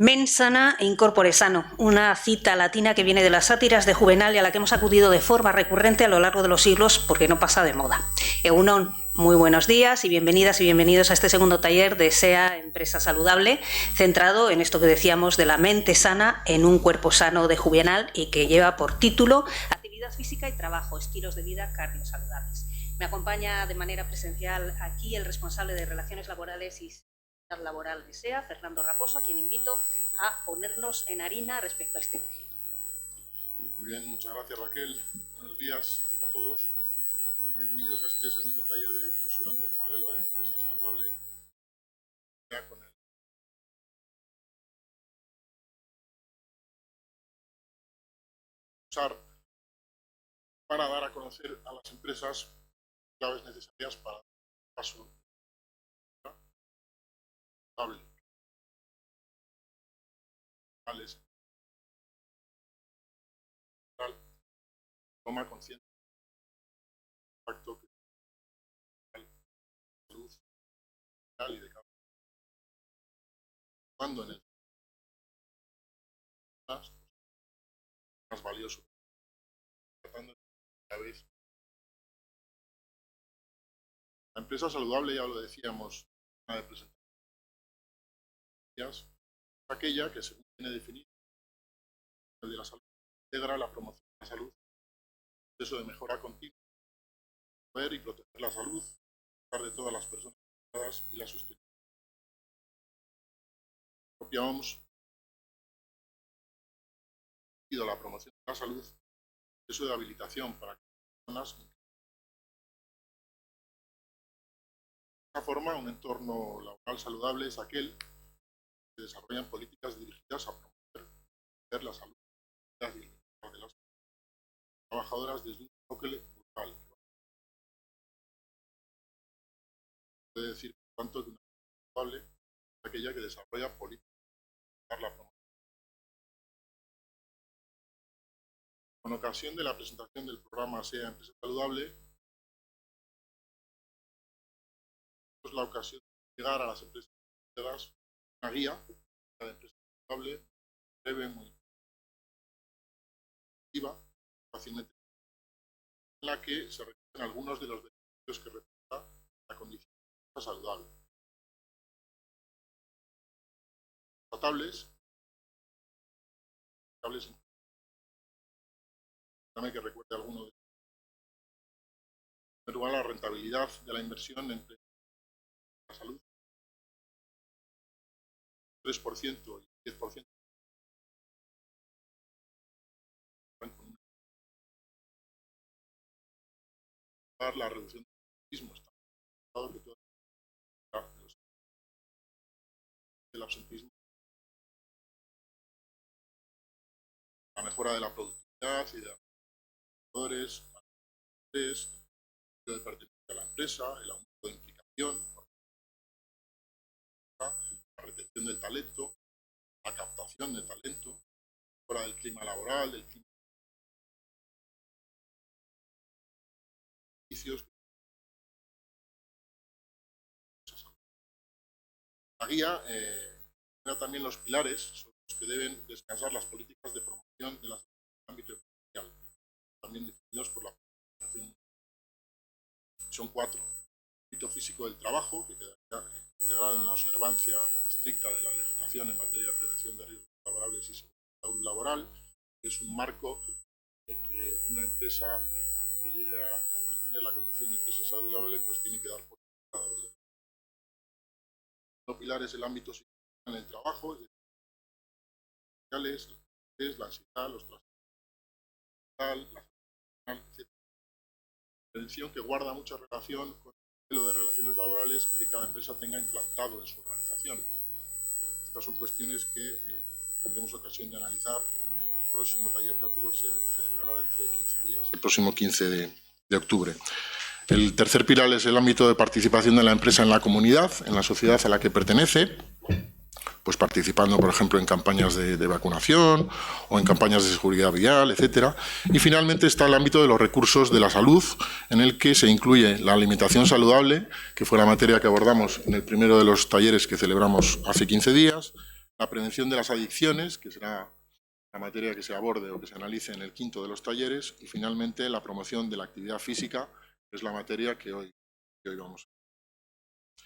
Mens sana e incorpore sano, una cita latina que viene de las sátiras de Juvenal y a la que hemos acudido de forma recurrente a lo largo de los siglos porque no pasa de moda. Egunon, muy buenos días y bienvenidas y bienvenidos a este segundo taller de SEA Empresa Saludable, centrado en esto que decíamos de la mente sana en un cuerpo sano de Juvenal y que lleva por título Actividad física y trabajo, estilos de vida cardiosaludables. Me acompaña de manera presencial aquí el responsable de Relaciones Laborales y Laboral de SEA, Fernando Raposo, a quien invito a ponernos en harina respecto a este taller. Muy bien, muchas gracias Raquel. Buenos días a todos. Bienvenidos a este segundo taller de difusión del modelo de empresa saludable. Ya con el usar para dar a conocer a las empresas claves necesarias para el paso saludable. Toma conciencia del impacto que la salud y de cada cuando en el más valioso tratando de cada vez. La empresa saludable, ya lo decíamos en la presentación, es aquella que según tiene definido el de la salud integra la promoción de la salud, el proceso de mejora continua, promover y proteger la salud de todas las personas afectadas y la sostenibilidad. La propia OMS ha sido la promoción de la salud, el proceso de habilitación para que las personas. De esta forma, un entorno laboral saludable es aquel que desarrollan políticas dirigidas a promover la salud y el bienestar de las trabajadoras desde un enfoque local. Puede decir, por tanto, que una empresa saludable es aquella que desarrolla políticas para la promoción. Con ocasión de la presentación del programa SEA Empresa Saludable, es la ocasión de llegar a las empresas una guía de empresa saludable breve, muy activa, fácilmente, en la que se recogen algunos de los beneficios que representa la condición de empresa saludable. Tratables, dame que recuerde alguno de ellos. En primer lugar, la rentabilidad de la inversión en la salud, 3% y 10%. La reducción del absentismo, del absentismo, la mejora de la productividad y de los trabajadores, el de pertenencia a la empresa, el aumento de implicación, la retención del talento, la captación de talento, la mejora del clima laboral, del clima de servicios. La guía era también los pilares sobre los que deben descansar las políticas de promoción de la salud en el ámbito empresarial, también definidos por la Organización Mundial. Son 4. El ámbito físico del trabajo, que quedaría integrado en la observancia estricta de la legislación en materia de prevención de riesgos laborables y salud laboral, que es un marco de que una empresa que llegue a tener la condición de empresa saludable pues tiene que dar por lado. El pilar es el ámbito psicológico en el trabajo, la ansiedad, los trastornos, la etc. Prevención que guarda mucha relación con el modelo de relaciones laborales que cada empresa tenga implantado en su organización. Estas son cuestiones que tendremos ocasión de analizar en el próximo taller práctico que se celebrará dentro de 15 días, el próximo 15 de octubre. El tercer pilar es el ámbito de participación de la empresa en la comunidad, en la sociedad a la que pertenece, pues participando, por ejemplo, en campañas de vacunación o en campañas de seguridad vial, etc. Y finalmente está el ámbito de los recursos de la salud, en el que se incluye la alimentación saludable, que fue la materia que abordamos en el primero de los talleres que celebramos hace 15 días, la prevención de las adicciones, que será la materia que se aborde o que se analice en el quinto de los talleres, y finalmente la promoción de la actividad física, que es la materia que hoy vamos a ver.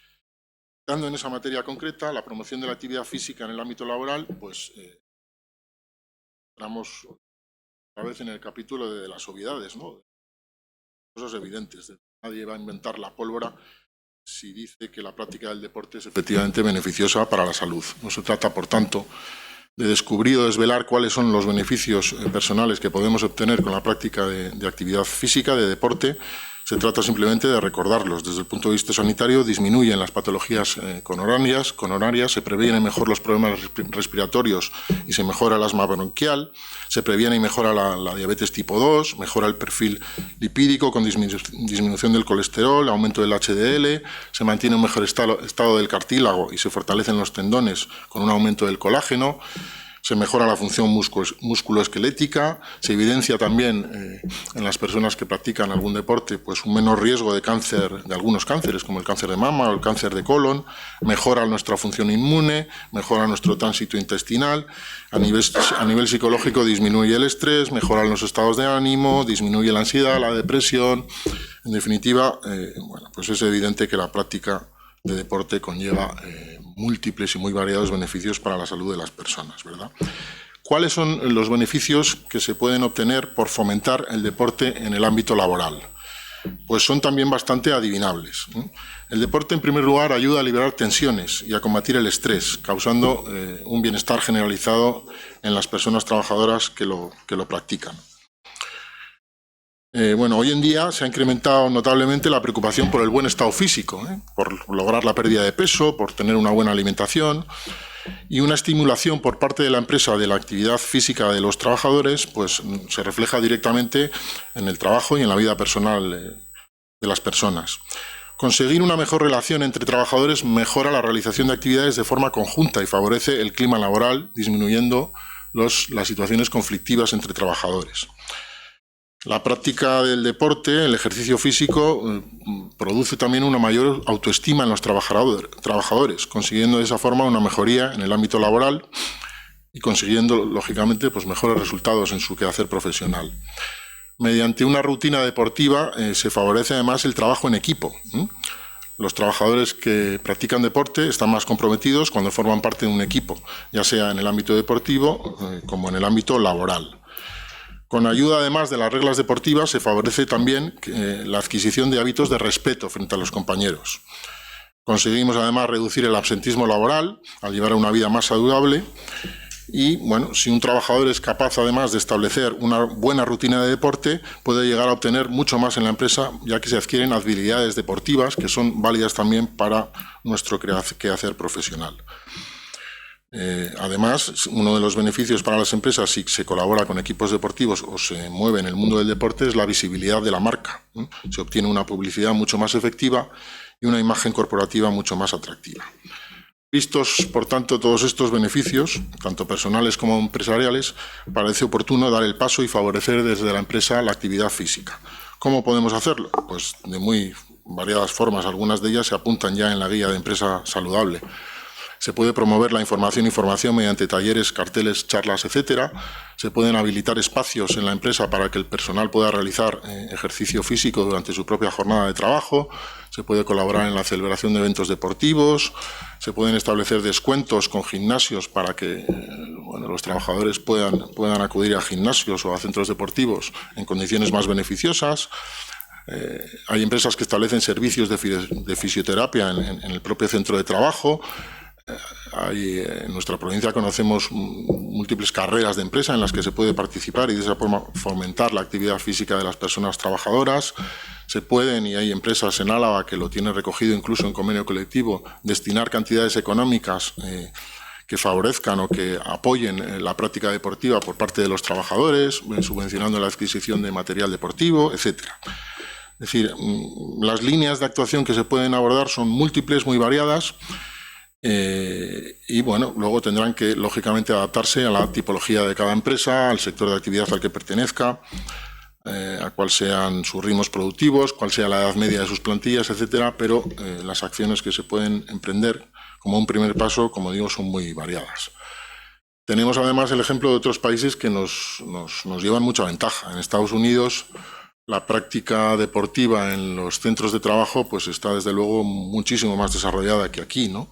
Dando en esa materia concreta, la promoción de la actividad física en el ámbito laboral, pues entramos otra vez en el capítulo de las obviedades, ¿no? Cosas evidentes. Nadie va a inventar la pólvora si dice que la práctica del deporte es efectivamente beneficiosa para la salud. No se trata, por tanto, de descubrir o desvelar cuáles son los beneficios personales que podemos obtener con la práctica de actividad física, de deporte. Se trata simplemente de recordarlos. Desde el punto de vista sanitario, disminuyen las patologías coronarias, se previenen mejor los problemas respiratorios y se mejora el asma bronquial, se previene y mejora la diabetes tipo 2, mejora el perfil lipídico con disminución del colesterol, aumento del HDL, se mantiene un mejor estado del cartílago y se fortalecen los tendones con un aumento del colágeno, se mejora la función musculoesquelética, se evidencia también en las personas que practican algún deporte pues un menor riesgo de cáncer, de algunos cánceres como el cáncer de mama o el cáncer de colon, mejora nuestra función inmune, mejora nuestro tránsito intestinal, a nivel psicológico disminuye el estrés, mejoran los estados de ánimo, disminuye la ansiedad, la depresión. En definitiva, bueno, pues es evidente que la práctica de deporte conlleva múltiples y muy variados beneficios para la salud de las personas, ¿verdad? ¿Cuáles son los beneficios que se pueden obtener por fomentar el deporte en el ámbito laboral? Pues son también bastante adivinables. El deporte, en primer lugar, ayuda a liberar tensiones y a combatir el estrés, causando un bienestar generalizado en las personas trabajadoras que lo practican. Bueno, hoy en día se ha incrementado notablemente la preocupación por el buen estado físico, por lograr la pérdida de peso, por tener una buena alimentación, y una estimulación por parte de la empresa de la actividad física de los trabajadores pues se refleja directamente en el trabajo y en la vida personal de las personas. Conseguir una mejor relación entre trabajadores mejora la realización de actividades de forma conjunta y favorece el clima laboral, disminuyendo las situaciones conflictivas entre trabajadores. La práctica del deporte, el ejercicio físico, produce también una mayor autoestima en los trabajadores, consiguiendo de esa forma una mejoría en el ámbito laboral y consiguiendo, lógicamente, pues mejores resultados en su quehacer profesional. Mediante una rutina deportiva se favorece además el trabajo en equipo. Los trabajadores que practican deporte están más comprometidos cuando forman parte de un equipo, ya sea en el ámbito deportivo como en el ámbito laboral. Con ayuda, además de las reglas deportivas, se favorece también la adquisición de hábitos de respeto frente a los compañeros. Conseguimos, además, reducir el absentismo laboral al llevar una vida más saludable y, bueno, si un trabajador es capaz, además, de establecer una buena rutina de deporte, puede llegar a obtener mucho más en la empresa, ya que se adquieren habilidades deportivas que son válidas también para nuestro quehacer profesional. Además, uno de los beneficios para las empresas si se colabora con equipos deportivos o se mueve en el mundo del deporte es la visibilidad de la marca. Se obtiene una publicidad mucho más efectiva y una imagen corporativa mucho más atractiva. Vistos, por tanto, todos estos beneficios, tanto personales como empresariales, parece oportuno dar el paso y favorecer desde la empresa la actividad física. ¿Cómo podemos hacerlo? Pues de muy variadas formas. Algunas de ellas se apuntan ya en la guía de empresa saludable. Se puede promover la información mediante talleres, carteles, charlas, etcétera. Se pueden habilitar espacios en la empresa para que el personal pueda realizar ejercicio físico durante su propia jornada de trabajo. Se puede colaborar en la celebración de eventos deportivos. Se pueden establecer descuentos con gimnasios para que los trabajadores puedan acudir a gimnasios o a centros deportivos en condiciones más beneficiosas. Hay empresas que establecen servicios de fisioterapia en el propio centro de trabajo. En nuestra provincia conocemos múltiples carreras de empresa en las que se puede participar y de esa forma fomentar la actividad física de las personas trabajadoras. Se pueden, y hay empresas en Álava que lo tienen recogido incluso en convenio colectivo, destinar cantidades económicas que favorezcan o que apoyen la práctica deportiva por parte de los trabajadores, subvencionando la adquisición de material deportivo, etcétera. Es decir, las líneas de actuación que se pueden abordar son múltiples, muy variadas. Y bueno, luego tendrán que, lógicamente, adaptarse a la tipología de cada empresa, al sector de actividad al que pertenezca, a cuál sean sus ritmos productivos, cuál sea la edad media de sus plantillas, etcétera, pero las acciones que se pueden emprender como un primer paso, como digo, son muy variadas. Tenemos además el ejemplo de otros países que nos llevan mucha ventaja. En Estados Unidos, la práctica deportiva en los centros de trabajo pues está desde luego muchísimo más desarrollada que aquí, ¿no?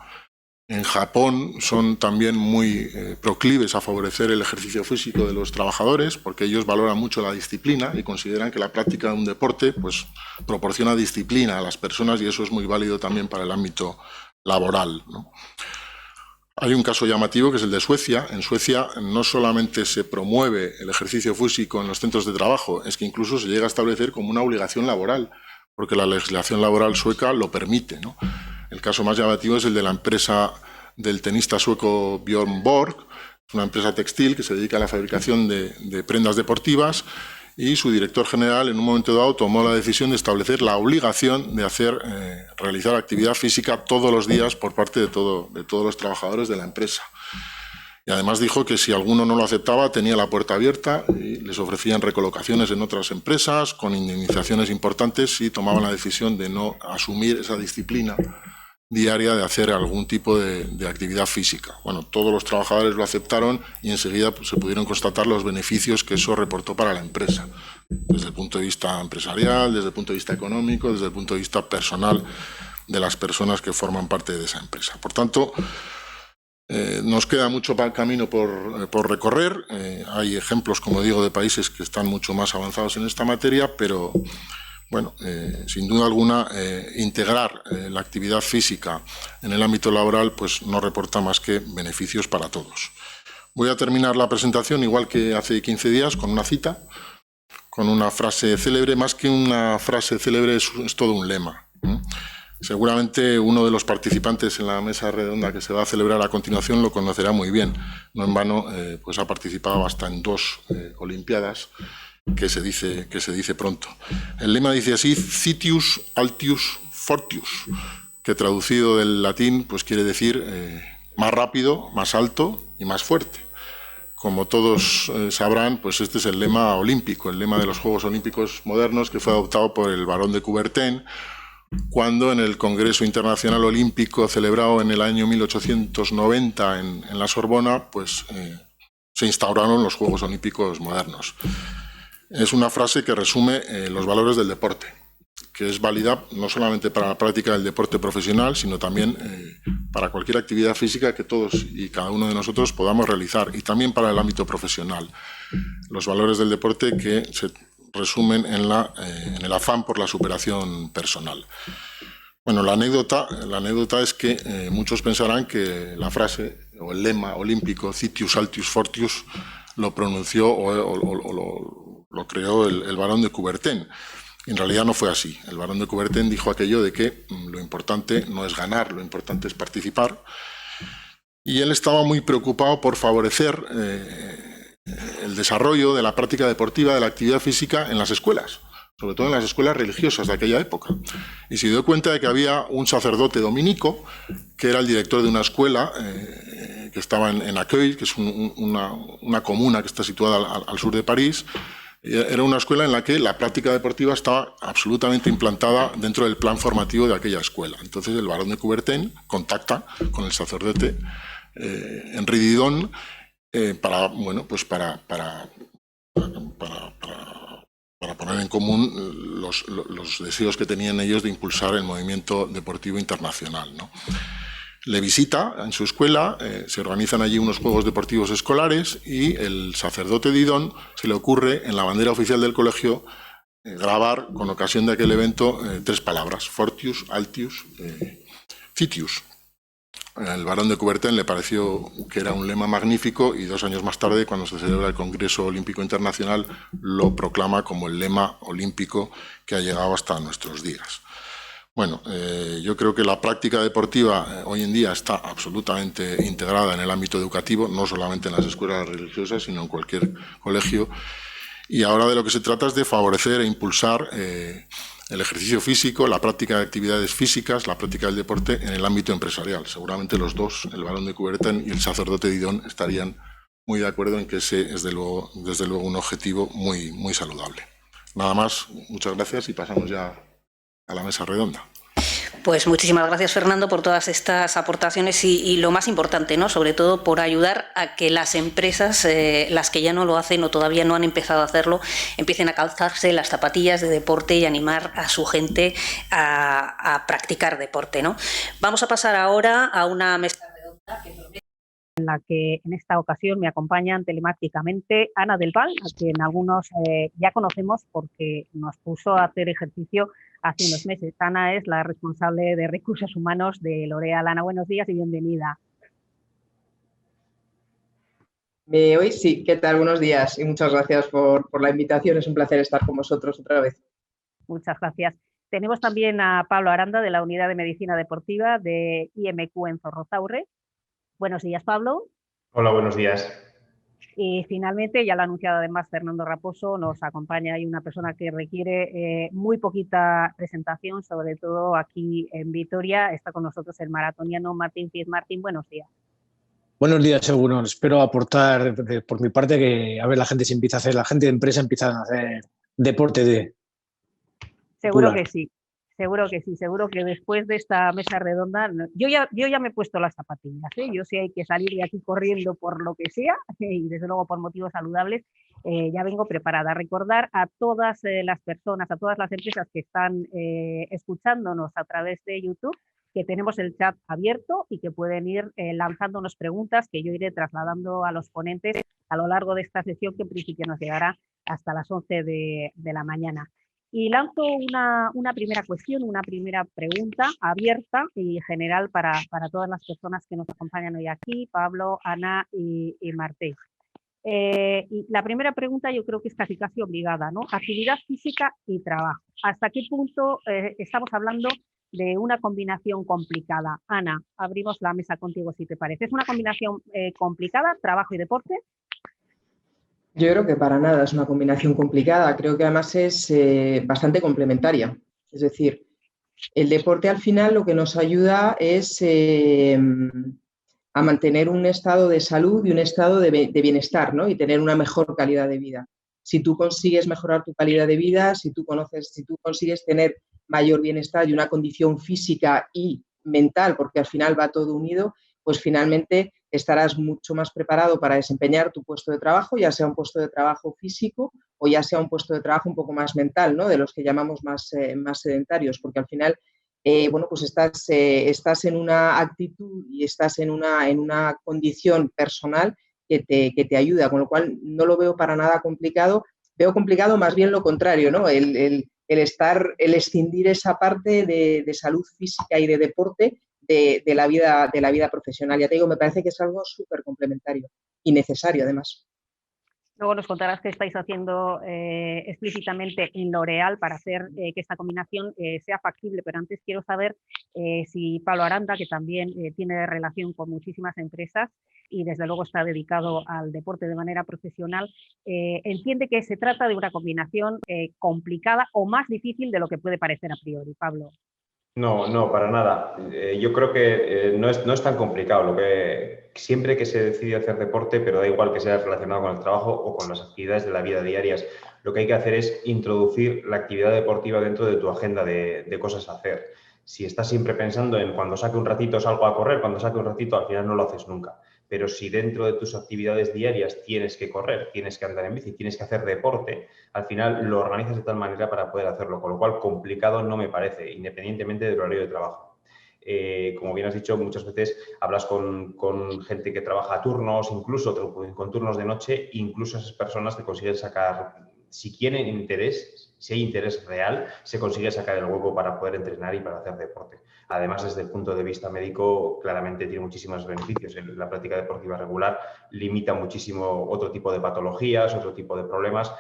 En Japón son también muy proclives a favorecer el ejercicio físico de los trabajadores porque ellos valoran mucho la disciplina y consideran que la práctica de un deporte pues, proporciona disciplina a las personas y eso es muy válido también para el ámbito laboral, ¿no? Hay un caso llamativo que es el de Suecia. En Suecia no solamente se promueve el ejercicio físico en los centros de trabajo, es que incluso se llega a establecer como una obligación laboral, porque la legislación laboral sueca lo permite, ¿no? El caso más llamativo es el de la empresa del tenista sueco Björn Borg, una empresa textil que se dedica a la fabricación de prendas deportivas y su director general en un momento dado tomó la decisión de establecer la obligación de realizar actividad física todos los días por parte de todos los trabajadores de la empresa. Y además dijo que si alguno no lo aceptaba tenía la puerta abierta y les ofrecían recolocaciones en otras empresas con indemnizaciones importantes si tomaban la decisión de no asumir esa disciplina diaria de hacer algún tipo de actividad física. Bueno, todos los trabajadores lo aceptaron y enseguida pues, se pudieron constatar los beneficios que eso reportó para la empresa, desde el punto de vista empresarial, desde el punto de vista económico, desde el punto de vista personal de las personas que forman parte de esa empresa. Por tanto, nos queda mucho camino por recorrer. Hay ejemplos, como digo, de países que están mucho más avanzados en esta materia, pero bueno, sin duda alguna, integrar la actividad física en el ámbito laboral pues no reporta más que beneficios para todos. Voy a terminar la presentación, igual que hace 15 días, con una cita, con una frase célebre. Más que una frase célebre, es todo un lema. Seguramente uno de los participantes en la mesa redonda que se va a celebrar a continuación lo conocerá muy bien. No en vano, pues ha participado hasta en 2 Olimpiadas, que se dice pronto. El lema dice así: Citius Altius Fortius, que traducido del latín pues quiere decir más rápido, más alto y más fuerte. Como todos sabrán, pues este es el lema olímpico, el lema de los Juegos Olímpicos modernos, que fue adoptado por el barón de Coubertin cuando en el Congreso Internacional Olímpico celebrado en el año 1890 en la Sorbona, pues se instauraron los Juegos Olímpicos modernos. Es una frase que resume los valores del deporte, que es válida no solamente para la práctica del deporte profesional, sino también para cualquier actividad física que todos y cada uno de nosotros podamos realizar, y también para el ámbito profesional. Los valores del deporte que se resumen en el afán por la superación personal. Bueno, la anécdota es que muchos pensarán que la frase o el lema olímpico Citius Altius Fortius lo pronunció o lo creó el barón de Coubertin. En realidad no fue así. El barón de Coubertin dijo aquello de que lo importante no es ganar, lo importante es participar. Y él estaba muy preocupado por favorecer el desarrollo de la práctica deportiva, de la actividad física en las escuelas, sobre todo en las escuelas religiosas de aquella época. Y se dio cuenta de que había un sacerdote dominico, que era el director de una escuela que estaba en Accueil, que es una comuna que está situada al sur de París. Era una escuela en la que la práctica deportiva estaba absolutamente implantada dentro del plan formativo de aquella escuela. Entonces el barón de Coubertin contacta con el sacerdote Henri Didon para poner en común los deseos que tenían ellos de impulsar el movimiento deportivo internacional, ¿no? Le visita en su escuela, se organizan allí unos juegos deportivos escolares y el sacerdote Didon se le ocurre en la bandera oficial del colegio grabar con ocasión de aquel evento 3 palabras: Fortius, Altius, Citius. Al barón de Coubertin le pareció que era un lema magnífico y 2 años más tarde, cuando se celebra el Congreso Olímpico Internacional, lo proclama como el lema olímpico que ha llegado hasta nuestros días. Bueno, yo creo que la práctica deportiva hoy en día está absolutamente integrada en el ámbito educativo, no solamente en las escuelas religiosas, sino en cualquier colegio. Y ahora de lo que se trata es de favorecer e impulsar el ejercicio físico, la práctica de actividades físicas, la práctica del deporte en el ámbito empresarial. Seguramente los dos, el barón de Coubertin y el sacerdote Didon, estarían muy de acuerdo en que ese es desde luego un objetivo muy saludable. Nada más, muchas gracias y pasamos ya a la mesa redonda. Pues muchísimas gracias, Fernando, por todas estas aportaciones y lo más importante, ¿no? Sobre todo por ayudar a que las empresas, las que ya no lo hacen o todavía no han empezado a hacerlo, empiecen a calzarse las zapatillas de deporte y animar a su gente a practicar deporte, ¿no? Vamos a pasar ahora a una mesa redonda en la que en esta ocasión me acompañan telemáticamente Ana del Val, a quien algunos ya conocemos porque nos puso a hacer ejercicio hace unos meses. Ana es la responsable de recursos humanos de L'Oréal. Ana, buenos días y bienvenida. Hoy sí, ¿qué tal? Buenos días y muchas gracias por la invitación. Es un placer estar con vosotros otra vez. Muchas gracias. Tenemos también a Pablo Aranda, de la Unidad de Medicina Deportiva de IMQ en Zorrozaurre. Buenos días, Pablo. Hola, buenos días. Y finalmente, ya lo ha anunciado además Fernando Raposo, nos acompaña ahí una persona que requiere muy poquita presentación, sobre todo aquí en Vitoria. Está con nosotros el maratoniano Martín Fiz. Martín, buenos días. Buenos días, seguro. Espero aportar por mi parte que a ver la gente se empieza a hacer, la gente de empresa empieza a hacer deporte de Seguro popular. que sí. Seguro que sí, seguro que después de esta mesa redonda, yo ya me he puesto las zapatillas, ¿eh? Yo sí hay que salir de aquí corriendo por lo que sea y desde luego por motivos saludables, ya vengo preparada. Recordar a todas las personas, a todas las empresas que están escuchándonos a través de YouTube, que tenemos el chat abierto y que pueden ir lanzándonos preguntas que yo iré trasladando a los ponentes a lo largo de esta sesión, que en principio nos llegará hasta las 11 de la mañana. Y lanzo una primera cuestión, una primera pregunta abierta y general para todas las personas que nos acompañan hoy aquí, Pablo, Ana y Martí. Y la primera pregunta yo creo que es casi obligada, ¿no? Actividad física y trabajo. ¿Hasta qué punto estamos hablando de una combinación complicada? Ana, abrimos la mesa contigo si te parece. ¿Es una combinación complicada, trabajo y deporte? Yo creo que para nada es una combinación complicada, creo que además es bastante complementaria. Es decir, el deporte al final lo que nos ayuda es a mantener un estado de salud y un estado de bienestar, ¿no? Y tener una mejor calidad de vida. Si tú consigues mejorar tu calidad de vida, si tú consigues tener mayor bienestar y una condición física y mental, porque al final va todo unido, pues finalmente estarás mucho más preparado para desempeñar tu puesto de trabajo, ya sea un puesto de trabajo físico o ya sea un puesto de trabajo un poco más mental, ¿no? De los que llamamos más sedentarios, porque al final bueno, pues estás en una actitud y estás en una condición personal que te ayuda, con lo cual no lo veo para nada complicado. Veo complicado más bien lo contrario, ¿no? El escindir esa parte de salud física y de deporte de la vida profesional. Ya te digo, me parece que es algo súper complementario y necesario además. Luego nos contarás qué estáis haciendo explícitamente en L'Oréal para hacer que esta combinación sea factible, pero antes quiero saber si Pablo Aranda, que también tiene relación con muchísimas empresas y desde luego está dedicado al deporte de manera profesional, entiende que se trata de una combinación complicada o más difícil de lo que puede parecer a priori. Pablo. No, para nada. Yo creo que no es tan complicado. Lo que siempre que se decide hacer deporte, pero da igual que sea relacionado con el trabajo o con las actividades de la vida diarias, lo que hay que hacer es introducir la actividad deportiva dentro de tu agenda de cosas a hacer. Si estás siempre pensando en cuando saque un ratito salgo a correr, cuando saque un ratito, al final no lo haces nunca. Pero si dentro de tus actividades diarias tienes que correr, tienes que andar en bici, tienes que hacer deporte, al final lo organizas de tal manera para poder hacerlo, con lo cual complicado no me parece, independientemente del horario de trabajo. Como bien has dicho, muchas veces hablas con gente que trabaja a turnos, incluso con turnos de noche, incluso esas personas te consiguen sacar, si tienen interés, si hay interés real, se consigue sacar el hueco para poder entrenar y para hacer deporte. Además, desde el punto de vista médico, claramente tiene muchísimos beneficios. La práctica deportiva regular limita muchísimo otro tipo de patologías, otro tipo de problemas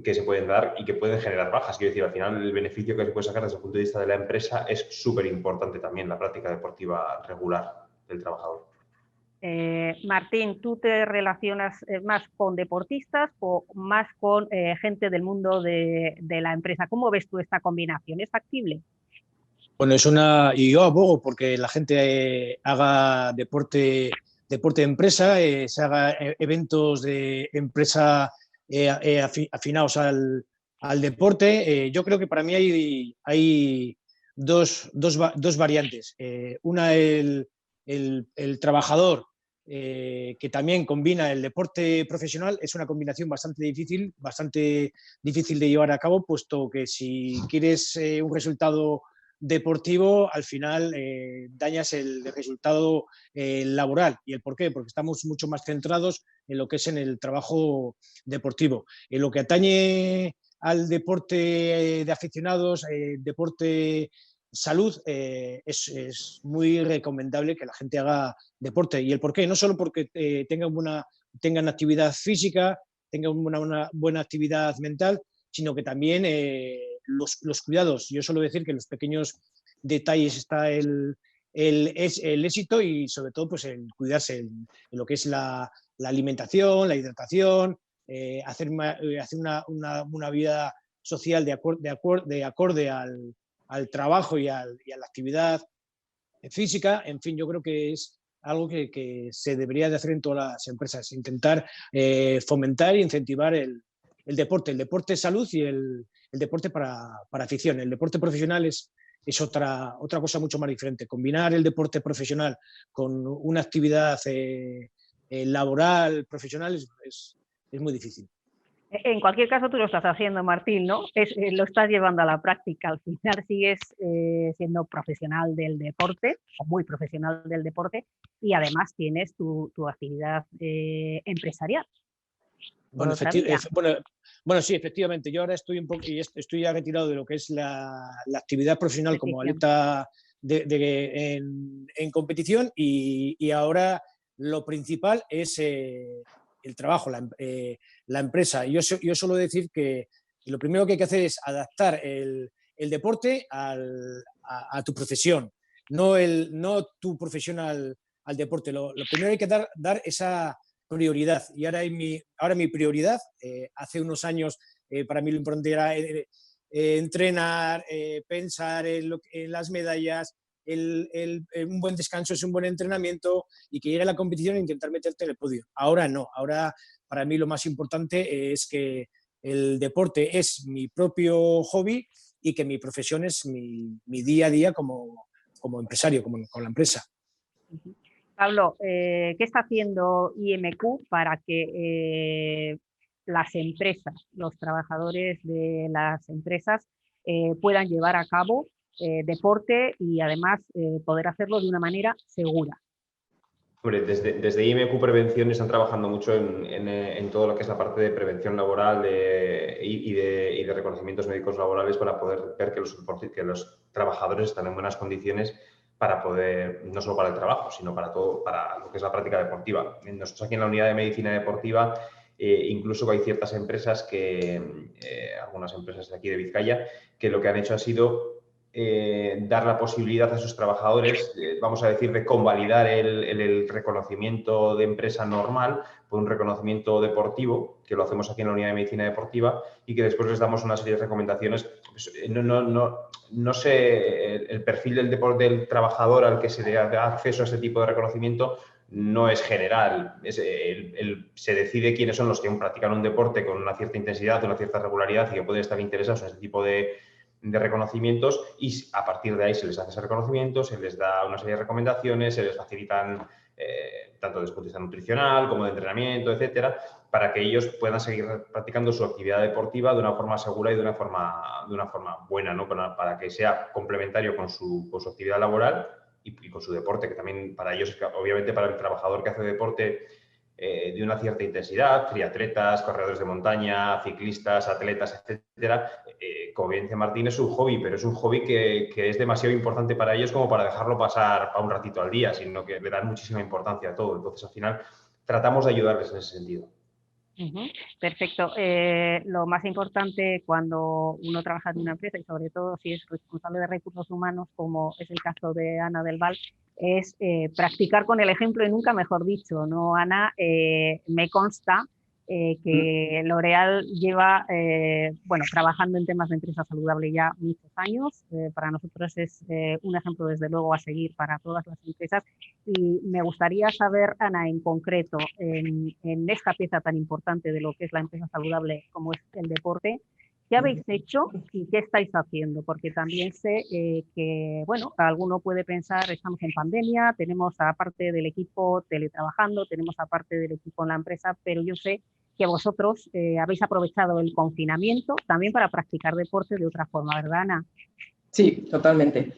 que se pueden dar y que pueden generar bajas. Quiero decir, al final el beneficio que se puede sacar desde el punto de vista de la empresa es súper importante también, la práctica deportiva regular del trabajador. Martín, ¿tú te relacionas más con deportistas o más con gente del mundo de la empresa? ¿Cómo ves tú esta combinación? ¿Es factible? Bueno, y yo abogo porque la gente haga deporte de empresa, se haga eventos de empresa afinados al deporte. Yo creo que para mí hay dos variantes. Una, el trabajador que también combina el deporte profesional, es una combinación bastante difícil de llevar a cabo, puesto que si quieres un resultado deportivo, al final dañas el resultado laboral. ¿Y el por qué? Porque estamos mucho más centrados en lo que es en el trabajo deportivo. En lo que atañe al deporte de aficionados, deporte salud, es muy recomendable que la gente haga deporte. ¿Y el por qué? No solo porque tengan actividad física, tengan una buena actividad mental, sino que también los cuidados. Yo suelo decir que en los pequeños detalles está el éxito, y sobre todo pues el cuidarse en lo que es la alimentación, la hidratación, hacer una vida social de acorde al trabajo y a la actividad física. En fin, yo creo que es algo que se debería de hacer en todas las empresas, intentar fomentar e incentivar el deporte salud y el deporte para afición. El deporte profesional es otra cosa mucho más diferente. Combinar el deporte profesional con una actividad laboral, profesional, es muy difícil. En cualquier caso, tú lo estás haciendo, Martín, ¿no? Lo estás llevando a la práctica. Al final sigues siendo profesional del deporte, o muy profesional del deporte, y además tienes tu actividad empresarial. Bueno, sí, efectivamente. Yo ahora estoy ya retirado de lo que es la actividad profesional como atleta en competición, y ahora lo principal es el trabajo, la empresa. Yo suelo decir que lo primero que hay que hacer es adaptar el deporte a tu profesión, no tu profesión al deporte. Lo primero hay que dar esa prioridad. Y ahora mi prioridad, hace unos años, para mí lo importante era entrenar, pensar en las medallas. Un buen descanso es un buen entrenamiento, y que llegue a la competición e intentar meterte en el podio. Ahora no, ahora para mí lo más importante es que el deporte es mi propio hobby y que mi profesión es mi día a día como empresario, con la empresa. Pablo, ¿qué está haciendo IMQ para que las empresas, los trabajadores de las empresas puedan llevar a cabo deporte y además poder hacerlo de una manera segura? Hombre, desde IMQ Prevención están trabajando mucho en todo lo que es la parte de prevención laboral y de reconocimientos médicos laborales, para poder ver que los trabajadores están en buenas condiciones para poder, no solo para el trabajo, sino para todo, para lo que es la práctica deportiva. Nosotros aquí en la Unidad de Medicina Deportiva, incluso hay ciertas empresas algunas empresas de aquí de Vizcaya, que lo que han hecho ha sido dar la posibilidad a sus trabajadores, vamos a decir, de convalidar el reconocimiento de empresa normal por un reconocimiento deportivo, que lo hacemos aquí en la Unidad de Medicina Deportiva, y que después les damos una serie de recomendaciones. No sé, el perfil del trabajador al que se le da acceso a este tipo de reconocimiento no es general. Se decide quiénes son los que practican un deporte con una cierta intensidad, una cierta regularidad, y que pueden estar interesados en este tipo de reconocimientos, y a partir de ahí se les hace ese reconocimiento, se les da una serie de recomendaciones, se les facilitan tanto desde el punto de vista nutricional como de entrenamiento, etcétera, para que ellos puedan seguir practicando su actividad deportiva de una forma segura y de una forma buena, ¿no? Para que sea complementario con su actividad laboral y con su deporte, que también para ellos, obviamente para el trabajador que hace deporte de una cierta intensidad, triatletas, corredores de montaña, ciclistas, atletas, etcétera, como bien dice Martín, es un hobby, pero es un hobby que es demasiado importante para ellos como para dejarlo pasar a un ratito al día, sino que le dan muchísima importancia a todo. Entonces, al final, tratamos de ayudarles en ese sentido. Perfecto. Lo más importante cuando uno trabaja en una empresa, y sobre todo si es responsable de recursos humanos, como es el caso de Ana del Val, es practicar con el ejemplo, y nunca mejor dicho, ¿no, Ana? Me consta que L'Oréal lleva trabajando en temas de empresa saludable ya muchos años. Para nosotros es un ejemplo, desde luego, a seguir para todas las empresas. Y me gustaría saber, Ana, en concreto, en esta pieza tan importante de lo que es la empresa saludable como es el deporte, ¿Qué habéis hecho y qué estáis haciendo? Porque también sé que, bueno, alguno puede pensar, estamos en pandemia, tenemos aparte del equipo teletrabajando, tenemos aparte del equipo en la empresa, pero yo sé que vosotros habéis aprovechado el confinamiento también para practicar deporte de otra forma, ¿verdad, Ana? Sí, totalmente.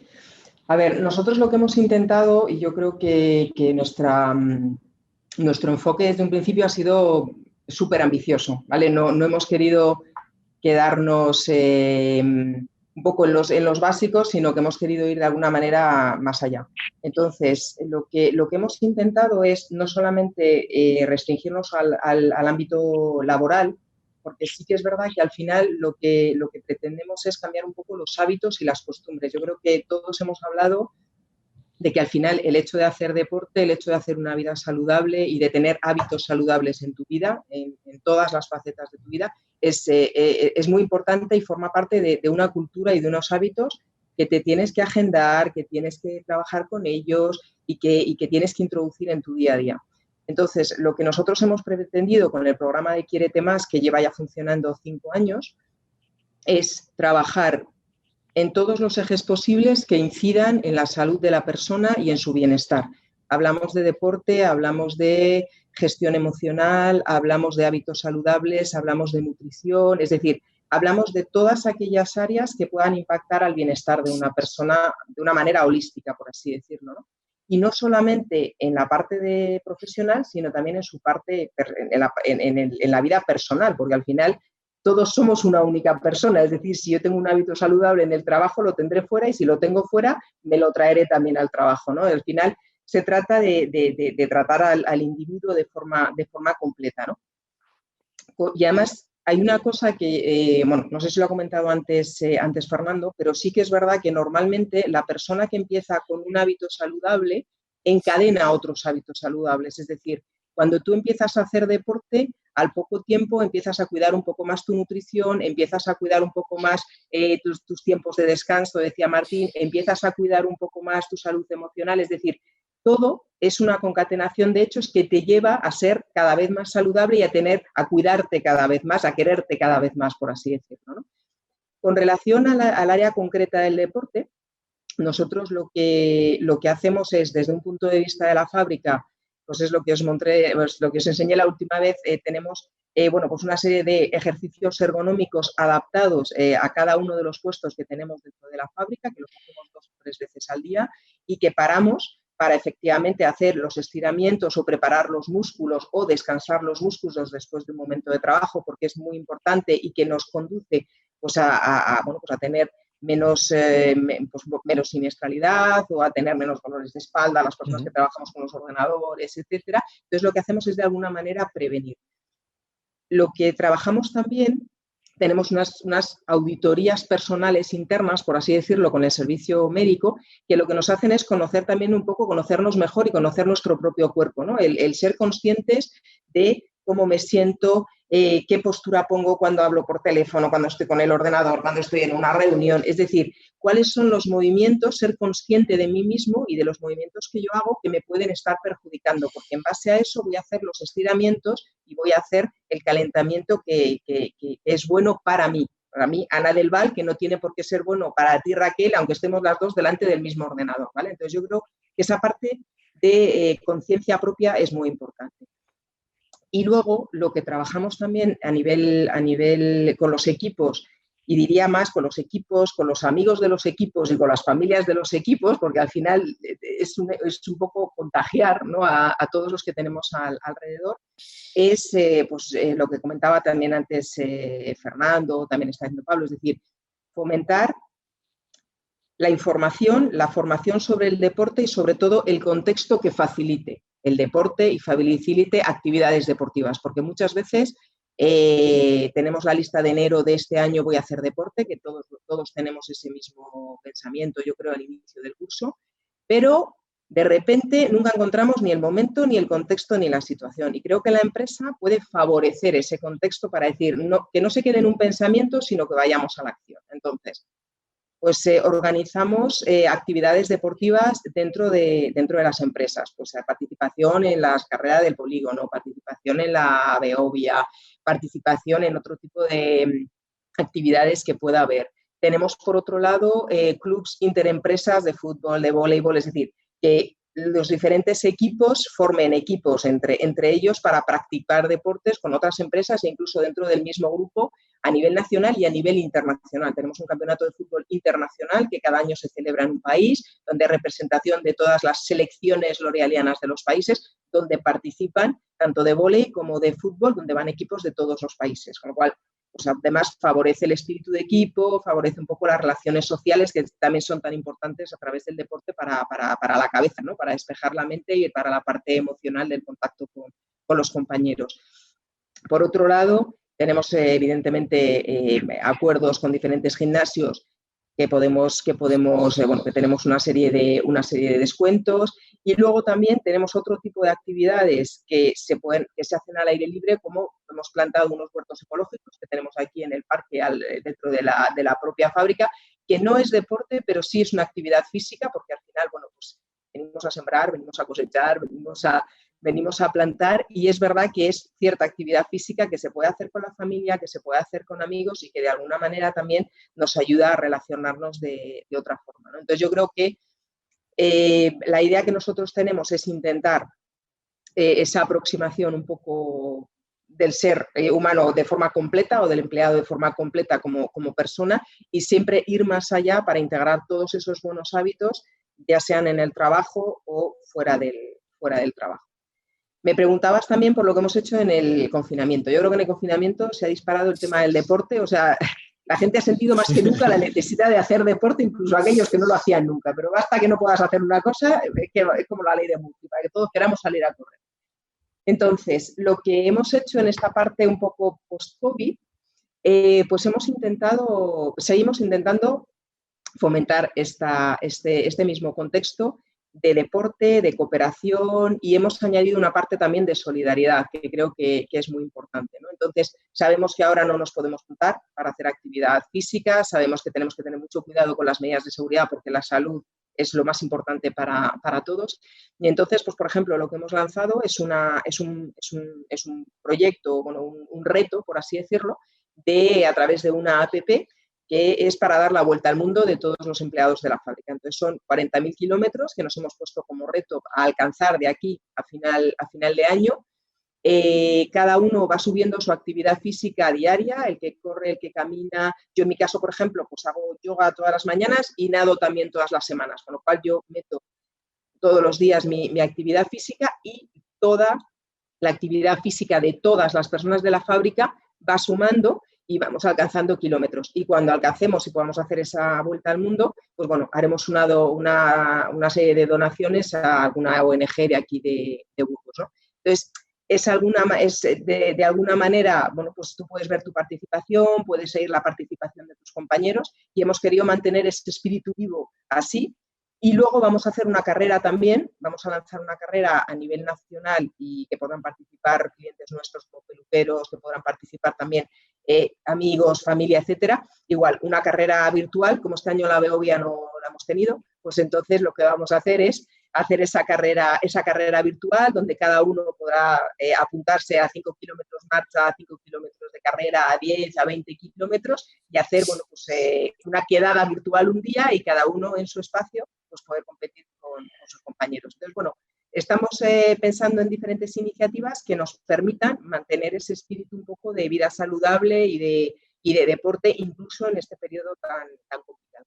A ver, nosotros lo que hemos intentado, y yo creo que nuestro enfoque desde un principio ha sido súper ambicioso, ¿vale? No hemos querido quedarnos un poco en los básicos, sino que hemos querido ir de alguna manera más allá. Entonces, lo que hemos intentado es no solamente restringirnos al ámbito laboral, porque sí que es verdad que al final lo que pretendemos es cambiar un poco los hábitos y las costumbres. Yo creo que todos hemos hablado de que al final el hecho de hacer deporte, el hecho de hacer una vida saludable y de tener hábitos saludables en tu vida, en todas las facetas de tu vida, es muy importante y forma parte de una cultura y de unos hábitos que te tienes que agendar, que tienes que trabajar con ellos y que tienes que introducir en tu día a día. Entonces, lo que nosotros hemos pretendido con el programa de Quiérete Más, que lleva ya funcionando 5 años, es trabajar en todos los ejes posibles que incidan en la salud de la persona y en su bienestar. Hablamos de deporte, hablamos de gestión emocional, hablamos de hábitos saludables, hablamos de nutrición, es decir, hablamos de todas aquellas áreas que puedan impactar al bienestar de una persona de una manera holística, por así decirlo, ¿no? Y no solamente en la parte profesional, sino también en su parte, en la vida personal, porque al final todos somos una única persona, es decir, si yo tengo un hábito saludable en el trabajo, lo tendré fuera y si lo tengo fuera, me lo traeré también al trabajo, ¿no? Al final se trata de tratar al individuo de forma completa, ¿no? Y además hay una cosa que, bueno, no sé si lo ha comentado antes Fernando, pero sí que es verdad que normalmente la persona que empieza con un hábito saludable encadena otros hábitos saludables, es decir, cuando tú empiezas a hacer deporte, al poco tiempo empiezas a cuidar un poco más tu nutrición, empiezas a cuidar un poco más tus tiempos de descanso, decía Martín, empiezas a cuidar un poco más tu salud emocional, es decir, todo es una concatenación de hechos que te lleva a ser cada vez más saludable y a cuidarte cada vez más, a quererte cada vez más, por así decirlo, ¿no? Con relación al área concreta del deporte, nosotros lo que hacemos es, desde un punto de vista de la fábrica, pues es lo que os mostré, pues lo que os enseñé la última vez, tenemos bueno, pues una serie de ejercicios ergonómicos adaptados a cada uno de los puestos que tenemos dentro de la fábrica, que los hacemos 2 o 3 veces al día y que paramos para efectivamente hacer los estiramientos o preparar los músculos o descansar los músculos después de un momento de trabajo, porque es muy importante y que nos conduce pues bueno, pues a tener menos siniestralidad o a tener menos dolores de espalda, las personas que trabajamos con los ordenadores, etcétera. Entonces, lo que hacemos es de alguna manera prevenir. Lo que trabajamos también, tenemos unas auditorías personales internas, por así decirlo, con el servicio médico, que lo que nos hacen es conocer también un poco, conocernos mejor y conocer nuestro propio cuerpo, ¿no? El ser conscientes de cómo me siento, qué postura pongo cuando hablo por teléfono, cuando estoy con el ordenador, cuando estoy en una reunión, es decir, cuáles son los movimientos, ser consciente de mí mismo y de los movimientos que yo hago que me pueden estar perjudicando, porque en base a eso voy a hacer los estiramientos y voy a hacer el calentamiento que es bueno para mí, Ana del Val, que no tiene por qué ser bueno para ti, Raquel, aunque estemos las dos delante del mismo ordenador, ¿vale? Entonces yo creo que esa parte de conciencia propia es muy importante. Y luego lo que trabajamos también a nivel con los equipos, y diría más con los equipos, con los amigos de los equipos y con las familias de los equipos, porque al final es un poco contagiar, ¿no? a todos los que tenemos alrededor, es lo que comentaba también antes Fernando, también está diciendo Pablo, es decir, fomentar la formación sobre el deporte y sobre todo el contexto que facilite el deporte y facilite actividades deportivas, porque muchas veces tenemos la lista de enero de este año voy a hacer deporte, que todos tenemos ese mismo pensamiento, yo creo, al inicio del curso, pero de repente nunca encontramos ni el momento, ni el contexto, ni la situación. Y creo que la empresa puede favorecer ese contexto para decir que no se quede en un pensamiento, sino que vayamos a la acción. Entonces, pues organizamos actividades deportivas dentro de las empresas, pues participación en las carreras del polígono, participación en la Beovia, participación en otro tipo de actividades que pueda haber. Tenemos, por otro lado, clubs interempresas de fútbol, de voleibol, es decir, que los diferentes equipos formen equipos entre ellos para practicar deportes con otras empresas e incluso dentro del mismo grupo a nivel nacional y a nivel internacional. Tenemos un campeonato de fútbol internacional que cada año se celebra en un país, donde hay representación de todas las selecciones l'orealianas de los países, donde participan tanto de vóley como de fútbol, donde van equipos de todos los países, con lo cual pues además favorece el espíritu de equipo, favorece un poco las relaciones sociales que también son tan importantes a través del deporte para la cabeza, ¿no? Para despejar la mente y para la parte emocional del contacto con los compañeros. Por otro lado, tenemos evidentemente acuerdos con diferentes gimnasios que tenemos una serie de descuentos, y luego también tenemos otro tipo de actividades que se hacen al aire libre, como hemos plantado unos huertos ecológicos que tenemos aquí en el parque dentro de la propia fábrica, que no es deporte, pero sí es una actividad física, porque al final, bueno, pues venimos a sembrar, venimos a cosechar, venimos a plantar, y es verdad que es cierta actividad física que se puede hacer con la familia, que se puede hacer con amigos y que de alguna manera también nos ayuda a relacionarnos de otra forma, ¿no? Entonces yo creo que la idea que nosotros tenemos es intentar esa aproximación un poco del ser humano de forma completa o del empleado de forma completa como persona, y siempre ir más allá para integrar todos esos buenos hábitos, ya sean en el trabajo o fuera del trabajo. Me preguntabas también por lo que hemos hecho en el confinamiento. Yo creo que en el confinamiento se ha disparado el tema del deporte, o sea, la gente ha sentido más que nunca la necesidad de hacer deporte, incluso aquellos que no lo hacían nunca, pero basta que no puedas hacer una cosa, que es como la ley de Murphy, para que todos queramos salir a correr. Entonces, lo que hemos hecho en esta parte un poco post-COVID, pues seguimos intentando fomentar este mismo contexto de deporte, de cooperación, y hemos añadido una parte también de solidaridad, que creo que es muy importante, ¿no? Entonces, sabemos que ahora no nos podemos juntar para hacer actividad física, sabemos que tenemos que tener mucho cuidado con las medidas de seguridad porque la salud es lo más importante para todos. Y entonces, pues por ejemplo, lo que hemos lanzado es un proyecto, bueno, un reto, por así decirlo, a través de una app que es para dar la vuelta al mundo de todos los empleados de la fábrica. Entonces son 40.000 kilómetros que nos hemos puesto como reto a alcanzar de aquí a final de año. Cada uno va subiendo su actividad física diaria, el que corre, el que camina. Yo en mi caso, por ejemplo, pues hago yoga todas las mañanas y nado también todas las semanas, con lo cual yo meto todos los días mi actividad física, y toda la actividad física de todas las personas de la fábrica va sumando y vamos alcanzando kilómetros. Y cuando alcancemos y podamos hacer esa vuelta al mundo, pues bueno, haremos una serie de donaciones a alguna ONG de aquí de Burgos, ¿no? Entonces, de alguna manera, bueno, pues tú puedes ver tu participación, puedes seguir la participación de tus compañeros, y hemos querido mantener ese espíritu vivo así. Y luego vamos a hacer una carrera también, vamos a lanzar una carrera a nivel nacional y que podrán participar clientes nuestros como peluqueros, que podrán participar también amigos, familia, etcétera. Igual, una carrera virtual, como este año la Beovia no la hemos tenido, pues entonces lo que vamos a hacer es hacer esa carrera virtual, donde cada uno podrá apuntarse a 5 kilómetros marcha, a 5 kilómetros de carrera, a 10, a 20 kilómetros, y hacer, bueno, pues, una quedada virtual un día, y cada uno en su espacio pues poder competir con sus compañeros. Entonces, bueno, estamos pensando en diferentes iniciativas que nos permitan mantener ese espíritu un poco de vida saludable y de deporte, incluso en este periodo tan complicado.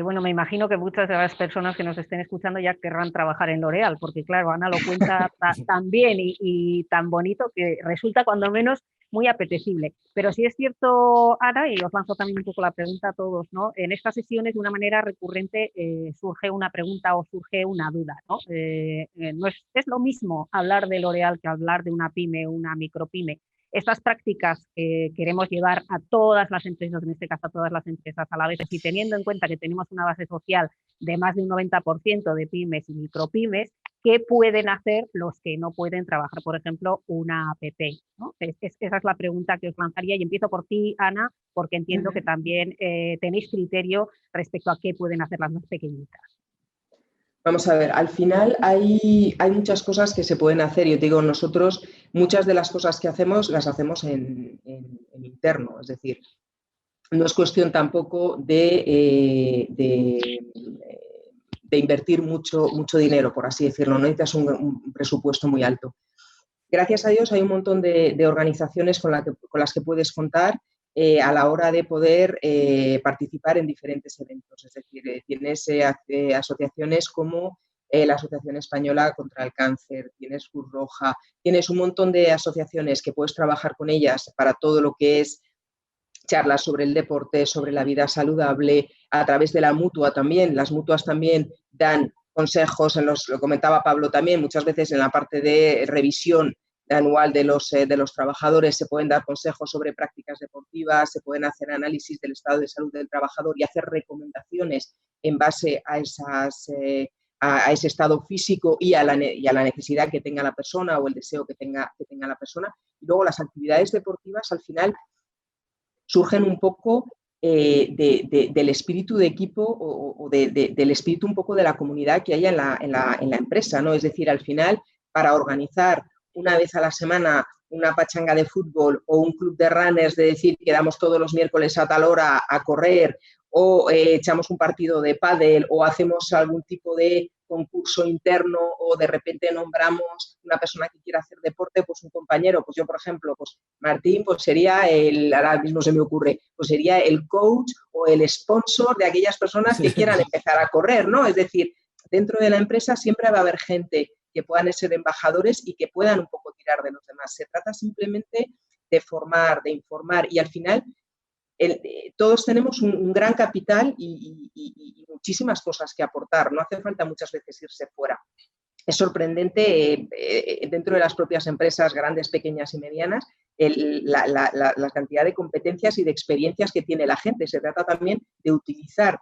Bueno, me imagino que muchas de las personas que nos estén escuchando ya querrán trabajar en L'Oréal, porque claro, Ana lo cuenta tan bien y tan bonito que resulta cuando menos muy apetecible. Pero sí es cierto, Ana, y os lanzo también un poco la pregunta a todos, ¿no? En estas sesiones, de una manera recurrente, surge una pregunta o surge una duda, ¿no? No es lo mismo hablar de L'Oréal que hablar de una pyme o una micropyme. Estas prácticas queremos llevar a todas las empresas, en este caso a todas las empresas a la vez, y teniendo en cuenta que tenemos una base social de más de un 90% de pymes y micropymes, ¿qué pueden hacer los que no pueden trabajar, por ejemplo, una app, ¿no? Esa es la pregunta que os lanzaría, y empiezo por ti, Ana, porque entiendo que también tenéis criterio respecto a qué pueden hacer las más pequeñitas. Vamos a ver, al final hay muchas cosas que se pueden hacer. Yo te digo, nosotros muchas de las cosas que hacemos las hacemos en interno, es decir, no es cuestión tampoco de invertir mucho dinero, por así decirlo, no necesitas un presupuesto muy alto. Gracias a Dios hay un montón de organizaciones con las que puedes contar a la hora de poder participar en diferentes eventos. Es decir, tienes asociaciones como la Asociación Española contra el Cáncer, tienes Cruz Roja, tienes un montón de asociaciones que puedes trabajar con ellas para todo lo que es charlas sobre el deporte, sobre la vida saludable, a través de la mutua también. Las mutuas también dan consejos, lo comentaba Pablo también, muchas veces en la parte de revisión anual de los trabajadores se pueden dar consejos sobre prácticas deportivas, se pueden hacer análisis del estado de salud del trabajador y hacer recomendaciones en base a ese estado físico y a la necesidad que tenga la persona o el deseo que tenga la persona. Y luego las actividades deportivas al final surgen un poco del espíritu de equipo o del espíritu un poco de la comunidad que haya en la empresa, ¿no? Es decir, al final, para organizar una vez a la semana una pachanga de fútbol o un club de runners, de decir, quedamos todos los miércoles a tal hora a correr, o echamos un partido de pádel, o hacemos algún tipo de concurso interno, o de repente nombramos una persona que quiera hacer deporte, pues un compañero, pues yo, por ejemplo, pues Martín, pues sería ahora mismo se me ocurre, pues sería el coach o el sponsor de aquellas personas que quieran empezar a correr, ¿no? Es decir, dentro de la empresa siempre va a haber gente que puedan ser embajadores y que puedan un poco tirar de los demás. Se trata simplemente de formar, de informar, y al final todos tenemos un gran capital y muchísimas cosas que aportar. No hace falta muchas veces irse fuera. Es sorprendente dentro de las propias empresas, grandes, pequeñas y medianas, la cantidad de competencias y de experiencias que tiene la gente. Se trata también de utilizar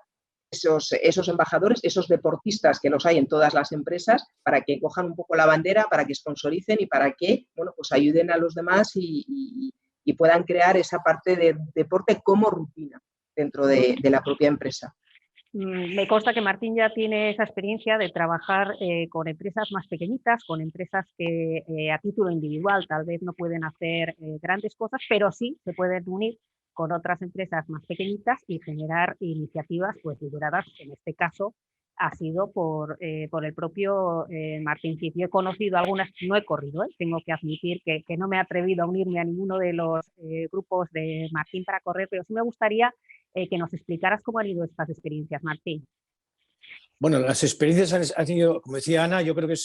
esos embajadores, esos deportistas que los hay en todas las empresas, para que cojan un poco la bandera, para que sponsoricen y para que, bueno, pues ayuden a los demás y puedan crear esa parte de deporte como rutina dentro de la propia empresa. Me consta que Martín ya tiene esa experiencia de trabajar con empresas más pequeñitas, con empresas que a título individual tal vez no pueden hacer grandes cosas, pero sí se pueden unir con otras empresas más pequeñitas y generar iniciativas pues lideradas, en este caso ha sido por el propio Martín Cid. Yo he conocido algunas, no he corrido, tengo que admitir que no me he atrevido a unirme a ninguno de los grupos de Martín para correr, pero sí me gustaría que nos explicaras cómo han ido estas experiencias, Martín. Bueno, las experiencias han sido, como decía Ana, yo creo que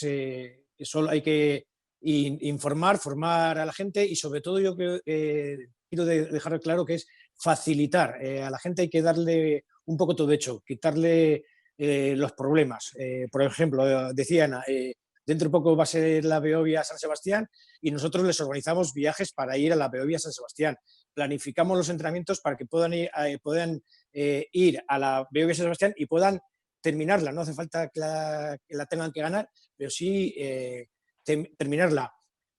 solo hay que informar, formar a la gente y sobre todo yo quiero dejar claro que es facilitar. A la gente hay que darle un poco todo hecho, quitarle los problemas. Por ejemplo, decía Ana, dentro de poco va a ser la Beovia San Sebastián y nosotros les organizamos viajes para ir a la Beovia San Sebastián. Planificamos los entrenamientos para que puedan ir a la Beovia San Sebastián y puedan terminarla. No hace falta que la tengan que ganar, pero sí terminarla.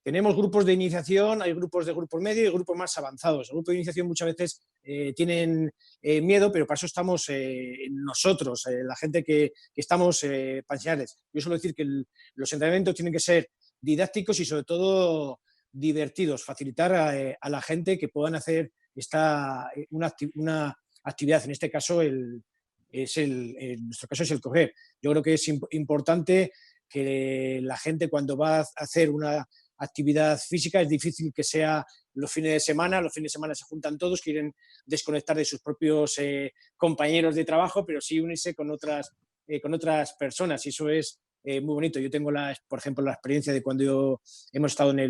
Tenemos grupos de iniciación, hay grupos de grupos medio y grupos más avanzados. El grupo de iniciación muchas veces tienen miedo, pero para eso estamos nosotros, la gente que estamos para enseñarles. Yo suelo decir que los entrenamientos tienen que ser didácticos y sobre todo divertidos, facilitar a la gente que puedan hacer una actividad. En este caso, en nuestro caso es el correr. Yo creo que es importante que la gente cuando va a hacer una actividad física, es difícil que sea los fines de semana se juntan todos, quieren desconectar de sus propios compañeros de trabajo, pero sí unirse con otras personas y eso es muy bonito. Yo tengo, por ejemplo, la experiencia de cuando hemos estado en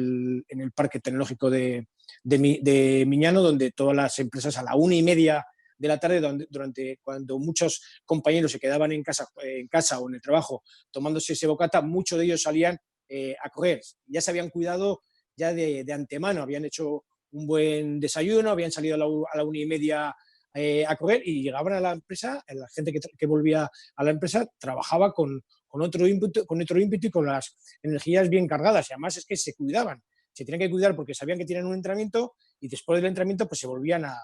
el Parque Tecnológico de Miñano, donde todas las empresas a la 1:30 de la tarde, cuando muchos compañeros se quedaban en casa o en el trabajo tomándose ese bocata, muchos de ellos salían a correr. Ya se habían cuidado ya de antemano, habían hecho un buen desayuno, habían salido a la 1:30 a correr y llegaban a la empresa. La gente que volvía a la empresa trabajaba con otro ímpetu y con las energías bien cargadas, y además es que se cuidaban, se tenían que cuidar porque sabían que tenían un entrenamiento y después del entrenamiento pues se volvían a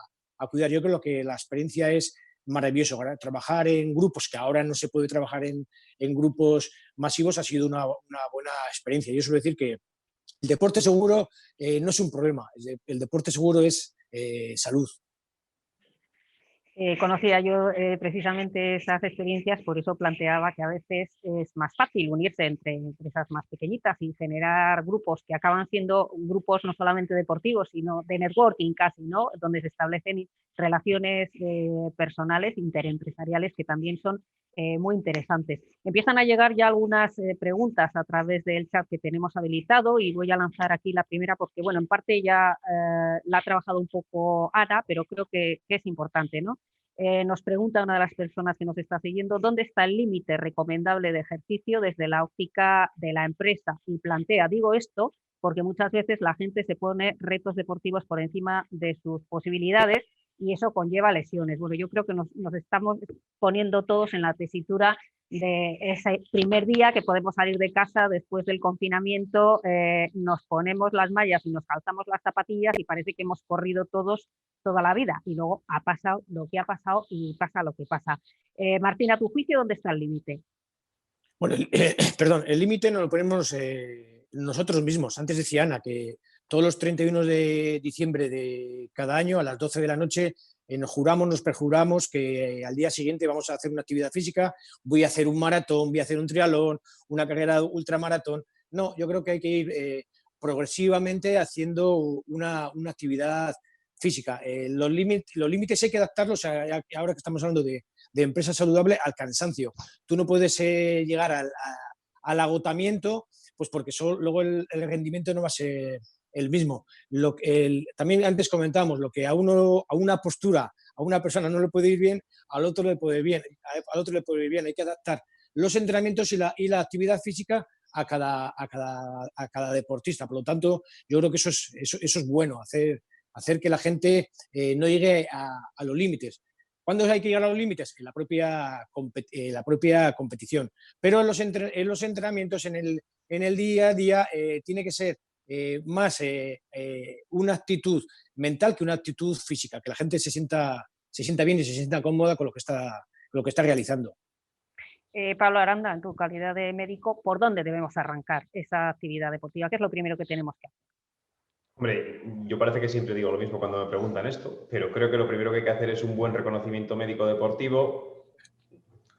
cuidar. Yo creo que la experiencia es maravilloso. Trabajar en grupos, que ahora no se puede trabajar en grupos masivos, ha sido una buena experiencia. Yo suelo decir que El deporte seguro no es un problema, el deporte seguro es salud. Conocía yo precisamente esas experiencias, por eso planteaba que a veces es más fácil unirse entre empresas más pequeñitas y generar grupos que acaban siendo grupos no solamente deportivos, sino de networking casi, ¿no? Donde se establecen relaciones personales, interempresariales, que también son muy interesantes. Empiezan a llegar ya algunas preguntas a través del chat que tenemos habilitado y voy a lanzar aquí la primera porque, bueno, en parte ya la ha trabajado un poco Ana, pero creo que es importante, ¿no? Nos pregunta una de las personas que nos está siguiendo, ¿dónde está el límite recomendable de ejercicio desde la óptica de la empresa? Y plantea, digo esto, porque muchas veces la gente se pone retos deportivos por encima de sus posibilidades y eso conlleva lesiones. Bueno, yo creo que nos estamos poniendo todos en la tesitura de ese primer día que podemos salir de casa después del confinamiento, nos ponemos las mallas y nos calzamos las zapatillas y parece que hemos corrido todos toda la vida y luego ha pasado lo que ha pasado y pasa lo que pasa. Martín, a tu juicio, ¿dónde está el límite? Bueno, perdón, el límite nos lo ponemos nosotros mismos. Antes decía Ana que todos los 31 de diciembre de cada año a las 12 de la noche nos juramos, nos perjuramos que al día siguiente vamos a hacer una actividad física, voy a hacer un maratón, voy a hacer un triatlón, una carrera ultramaratón. No, yo creo que hay que ir progresivamente haciendo una actividad física. Los límites hay que adaptarlos, ahora que estamos hablando de empresa saludable, al cansancio. Tú no puedes llegar al agotamiento, pues porque luego el rendimiento no va a ser el mismo. También antes comentábamos, lo que a una postura, a una persona no le puede ir bien, al otro le puede ir bien. Hay que adaptar los entrenamientos y la actividad física a cada deportista. Por lo tanto, yo creo que eso es bueno, hacer que la gente no llegue a los límites. ¿Cuándo hay que llegar a los límites? En la propia competición. Pero en los entrenamientos, en el día a día, tiene que ser más una actitud mental que una actitud física, que la gente se sienta bien y se sienta cómoda con lo que está realizando. Pablo Aranda, en tu calidad de médico, ¿por dónde debemos arrancar esa actividad deportiva? ¿Qué es lo primero que tenemos que hacer? Hombre, yo parece que siempre digo lo mismo cuando me preguntan esto, pero creo que lo primero que hay que hacer es un buen reconocimiento médico deportivo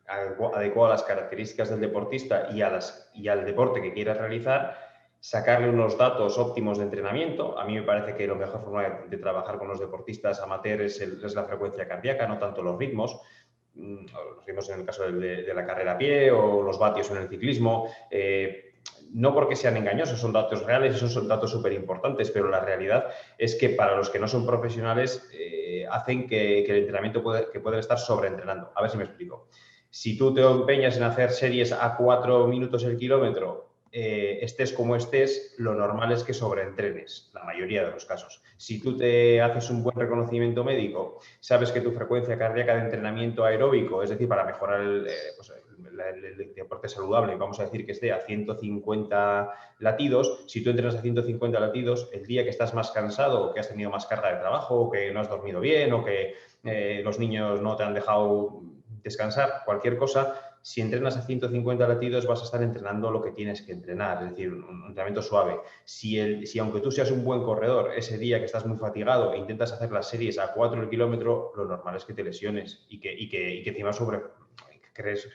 adecuado a las características del deportista y al deporte que quieras realizar, sacarle unos datos óptimos de entrenamiento. A mí me parece que la mejor forma de trabajar con los deportistas amateurs es la frecuencia cardíaca, no tanto los ritmos. Los ritmos en el caso de la carrera a pie o los vatios en el ciclismo. No porque sean engañosos, son datos reales, esos son datos súper importantes, pero la realidad es que para los que no son profesionales hacen que el entrenamiento puedan estar sobreentrenando. A ver si me explico. Si tú te empeñas en hacer series a 4 minutos el kilómetro, estés como estés, lo normal es que sobreentrenes, la mayoría de los casos. Si tú te haces un buen reconocimiento médico, sabes que tu frecuencia cardíaca de entrenamiento aeróbico, es decir, para mejorar el deporte saludable, vamos a decir que esté a 150 latidos, si tú entrenas a 150 latidos, el día que estás más cansado o que has tenido más carga de trabajo o que no has dormido bien o que los niños no te han dejado descansar, cualquier cosa, si entrenas a 150 latidos vas a estar entrenando lo que tienes que entrenar, es decir, un entrenamiento suave. Si aunque tú seas un buen corredor, ese día que estás muy fatigado e intentas hacer las series a 4 el kilómetro, lo normal es que te lesiones y que encima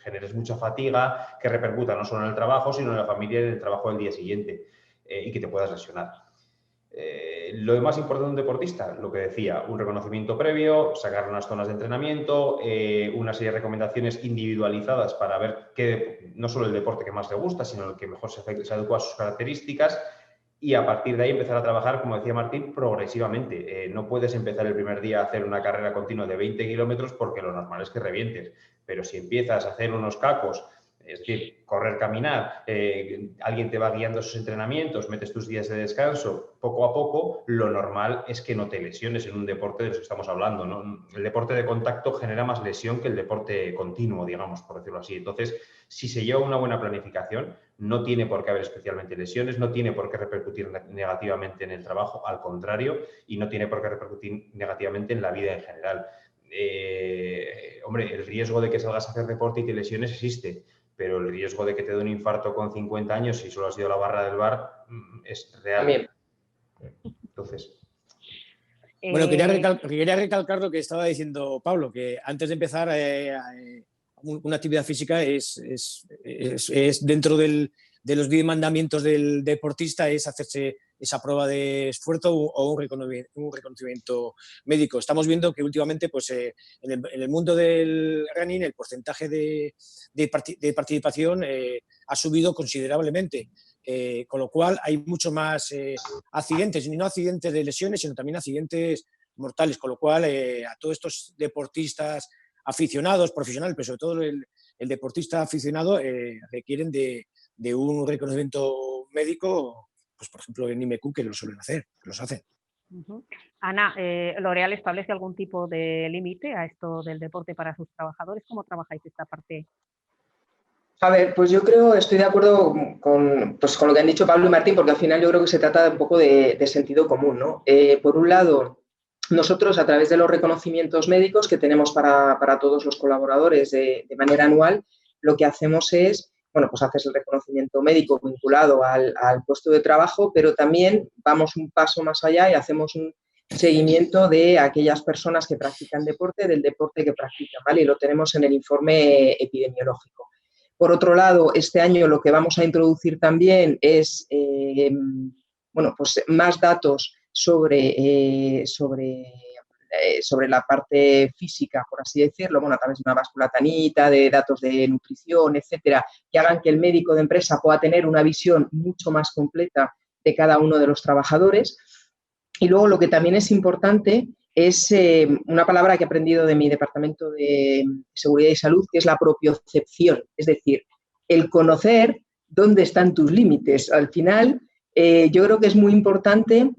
generes mucha fatiga que repercuta no solo en el trabajo, sino en la familia y en el trabajo del día siguiente y que te puedas lesionar. Lo más importante de un deportista, lo que decía, un reconocimiento previo, sacar unas zonas de entrenamiento, una serie de recomendaciones individualizadas para ver no solo el deporte que más le gusta, sino el que mejor se adecua a sus características y a partir de ahí empezar a trabajar, como decía Martín, progresivamente. No puedes empezar el primer día a hacer una carrera continua de 20 kilómetros porque lo normal es que revientes, pero si empiezas a hacer unos cacos, es decir, correr, caminar, alguien te va guiando esos entrenamientos, metes tus días de descanso, poco a poco, lo normal es que no te lesiones en un deporte de los que estamos hablando, ¿no? El deporte de contacto genera más lesión que el deporte continuo, digamos, por decirlo así. Entonces, si se lleva una buena planificación, no tiene por qué haber especialmente lesiones, no tiene por qué repercutir negativamente en el trabajo, al contrario, y no tiene por qué repercutir negativamente en la vida en general. Hombre, el riesgo de que salgas a hacer deporte y te lesiones existe, pero el riesgo de que te dé un infarto con 50 años si solo has ido a la barra del bar es real. También. Entonces... Bueno, quería recalcar lo que estaba diciendo Pablo, que antes de empezar una actividad física es dentro de los 10 mandamientos del deportista, es hacerse esa prueba de esfuerzo o un reconocimiento médico. Estamos viendo que últimamente pues, en el mundo del running el porcentaje de participación ha subido considerablemente. Con lo cual hay mucho más accidentes, y no accidentes de lesiones, sino también accidentes mortales, con lo cual a todos estos deportistas aficionados, profesionales, pero sobre todo el deportista aficionado requieren de un reconocimiento médico, pues por ejemplo en IMEQ, que lo suelen hacer, que los hacen. Ana, ¿L'Oréal establece algún tipo de límite a esto del deporte para sus trabajadores? ¿Cómo trabajáis esta parte? A ver, pues yo creo, estoy de acuerdo con lo que han dicho Pablo y Martín, porque al final yo creo que se trata un poco de sentido común, ¿no? Por un lado, nosotros a través de los reconocimientos médicos que tenemos para todos los colaboradores de manera anual, lo que hacemos es, bueno, pues haces el reconocimiento médico vinculado al puesto de trabajo, pero también vamos un paso más allá y hacemos un seguimiento de aquellas personas que practican deporte, del deporte que practican, ¿vale? Y lo tenemos en el informe epidemiológico. Por otro lado, este año lo que vamos a introducir también es pues más datos sobre la parte física, por así decirlo, bueno, a través de una báscula tanita, de datos de nutrición, etcétera, que hagan que el médico de empresa pueda tener una visión mucho más completa de cada uno de los trabajadores. Y luego lo que también es importante es una palabra que he aprendido de mi departamento de seguridad y salud, que es la propiocepción, es decir, el conocer dónde están tus límites. Al final, yo creo que es muy importante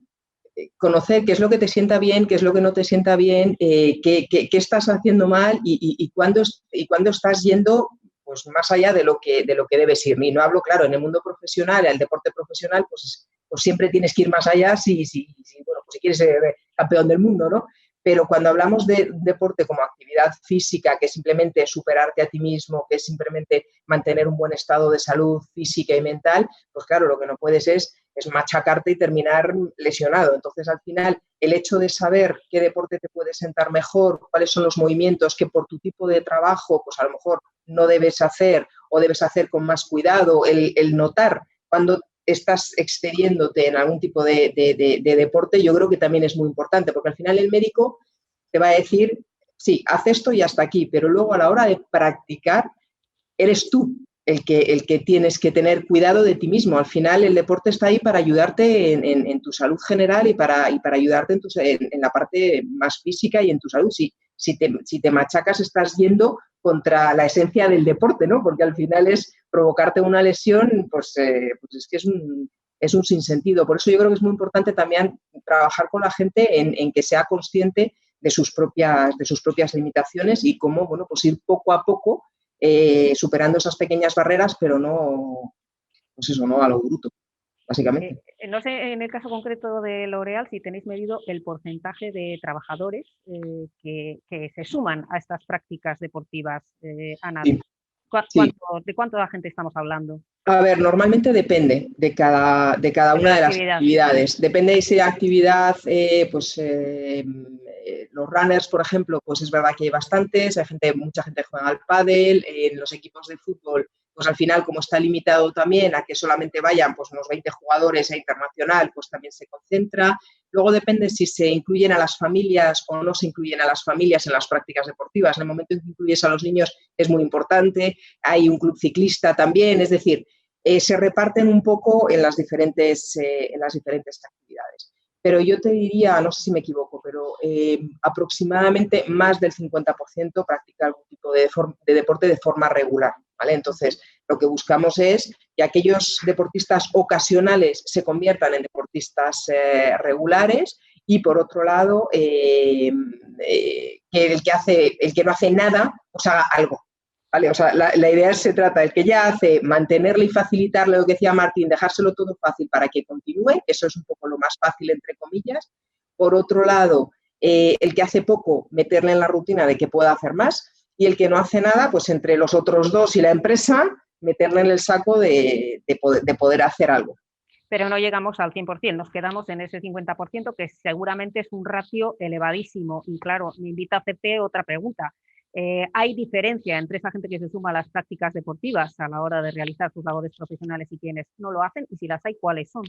conocer qué es lo que te sienta bien, qué es lo que no te sienta bien, qué estás haciendo mal y cuándo estás yendo pues, más allá de lo que debes ir. Y no hablo, claro, en el mundo profesional, el deporte profesional, pues siempre tienes que ir más allá si quieres ser campeón del mundo, ¿no? Pero cuando hablamos de deporte como actividad física, que es simplemente superarte a ti mismo, que es simplemente mantener un buen estado de salud física y mental, pues claro, lo que no puedes es machacarte y terminar lesionado. Entonces, al final, el hecho de saber qué deporte te puede sentar mejor, cuáles son los movimientos que por tu tipo de trabajo, pues a lo mejor no debes hacer o debes hacer con más cuidado, el notar cuando estás excediéndote en algún tipo de deporte, yo creo que también es muy importante, porque al final el médico te va a decir, sí, haz esto y hasta aquí, pero luego a la hora de practicar, eres tú el que tienes que tener cuidado de ti mismo. Al final el deporte está ahí para ayudarte en tu salud general y para ayudarte en la parte más física y en tu salud. Si te machacas, estás yendo contra la esencia del deporte, ¿no? Porque al final es provocarte una lesión, pues es que es un sinsentido. Por eso yo creo que es muy importante también trabajar con la gente en que sea consciente de sus propias limitaciones y cómo, bueno, pues ir poco a poco superando esas pequeñas barreras, pero no, pues eso, no a lo bruto, básicamente. No sé, en el caso concreto de L'Oréal, si tenéis medido el porcentaje de trabajadores que se suman a estas prácticas deportivas, Ana. Sí. ¿De cuánta gente estamos hablando? A ver, normalmente depende de cada una de las actividades. Depende de si la actividad, los runners, por ejemplo, pues es verdad que hay bastantes, mucha gente juega al pádel, en los equipos de fútbol, pues al final, como está limitado también a que solamente vayan pues unos 20 jugadores a internacional, pues también se concentra. Luego depende si se incluyen a las familias o no se incluyen a las familias en las prácticas deportivas. En el momento en que incluyes a los niños es muy importante. Hay un club ciclista también, es decir, se reparten un poco en las diferentes actividades. Pero yo te diría, no sé si me equivoco, pero aproximadamente más del 50% practica algún tipo de deporte de forma regular, ¿vale? Entonces, lo que buscamos es que aquellos deportistas ocasionales se conviertan en deportistas regulares y, por otro lado, que el que no hace nada, pues haga algo. ¿Vale? O sea, la idea se trata del que ya hace, mantenerle y facilitarle lo que decía Martín, dejárselo todo fácil para que continúe, eso es un poco lo más fácil, entre comillas. Por otro lado, el que hace poco, meterle en la rutina de que pueda hacer más, y el que no hace nada, pues entre los otros dos y la empresa, meterla en el saco de poder hacer algo. Pero no llegamos al 100%, nos quedamos en ese 50%, que seguramente es un ratio elevadísimo. Y claro, me invita a hacerte otra pregunta. ¿Hay diferencia entre esa gente que se suma a las prácticas deportivas a la hora de realizar sus labores profesionales y quienes no lo hacen? Y si las hay, ¿cuáles son?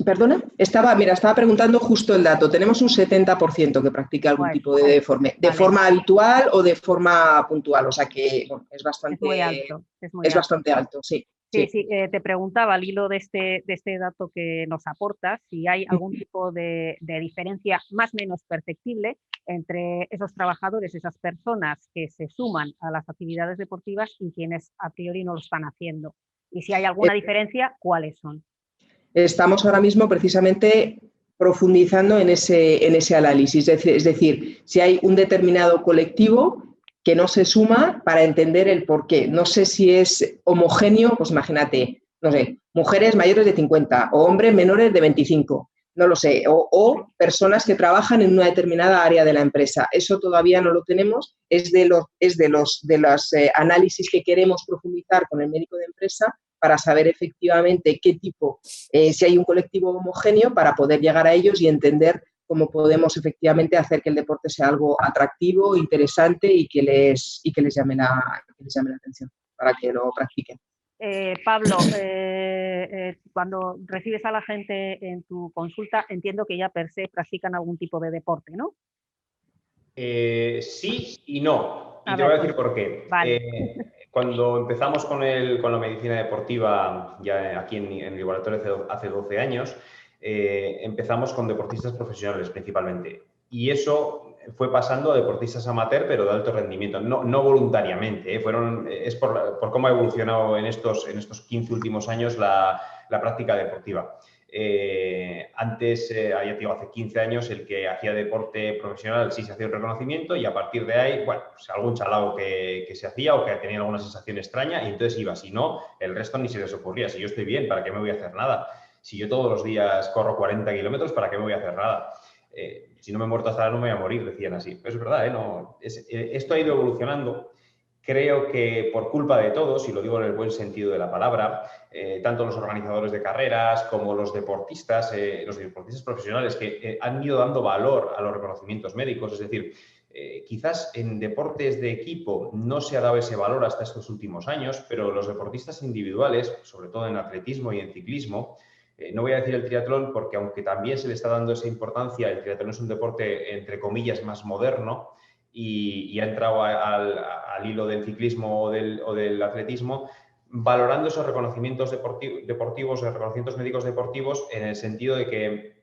¿Perdona? Estaba preguntando justo el dato. Tenemos un 70% que practica algún tipo de deforme, de forma habitual o de forma puntual. O sea que bueno, es bastante, muy alto. Bastante alto, sí. Sí, te preguntaba al hilo de este dato que nos aportas, si hay algún tipo de diferencia más o menos perceptible entre esos trabajadores, esas personas que se suman a las actividades deportivas y quienes a priori no lo están haciendo. Y si hay alguna diferencia, ¿cuáles son? Estamos ahora mismo precisamente profundizando en ese análisis. Es decir, si hay un determinado colectivo que no se suma para entender el porqué. No sé si es homogéneo, pues imagínate, no sé, mujeres mayores de 50 o hombres menores de 25, no lo sé, o personas que trabajan en una determinada área de la empresa. Eso todavía no lo tenemos, es de los análisis que queremos profundizar con el médico de empresa para saber efectivamente qué tipo, si hay un colectivo homogéneo, para poder llegar a ellos y entender cómo podemos efectivamente hacer que el deporte sea algo atractivo, interesante y que les llame la atención para que lo practiquen. Pablo, cuando recibes a la gente en tu consulta, entiendo que ya per se practican algún tipo de deporte, ¿no? Sí y no. Y te voy a decir por qué. Vale. Cuando empezamos con la medicina deportiva, ya aquí en el laboratorio hace 12 años, empezamos con deportistas profesionales principalmente. Y eso fue pasando a deportistas amateur, pero de alto rendimiento, no voluntariamente. Es por cómo ha evolucionado en estos 15 últimos años la práctica deportiva. Antes, hace 15 años, el que hacía deporte profesional sí se hacía un reconocimiento y a partir de ahí, bueno, pues algún chalao que se hacía o que tenía alguna sensación extraña y entonces iba. Si no, el resto ni se les ocurría. Si yo estoy bien, ¿para qué me voy a hacer nada? Si yo todos los días corro 40 kilómetros, ¿para qué me voy a hacer nada? Si no me he muerto hasta ahora no me voy a morir, decían así. Pero es verdad, esto ha ido evolucionando. Creo que por culpa de todos, y lo digo en el buen sentido de la palabra, tanto los organizadores de carreras como los deportistas profesionales que han ido dando valor a los reconocimientos médicos, es decir, quizás en deportes de equipo no se ha dado ese valor hasta estos últimos años, pero los deportistas individuales, sobre todo en atletismo y en ciclismo, no voy a decir el triatlón porque aunque también se le está dando esa importancia, el triatlón es un deporte entre comillas más moderno, y ha entrado al hilo del ciclismo o del atletismo, valorando esos reconocimientos deportivos, reconocimientos médicos deportivos, en el sentido de que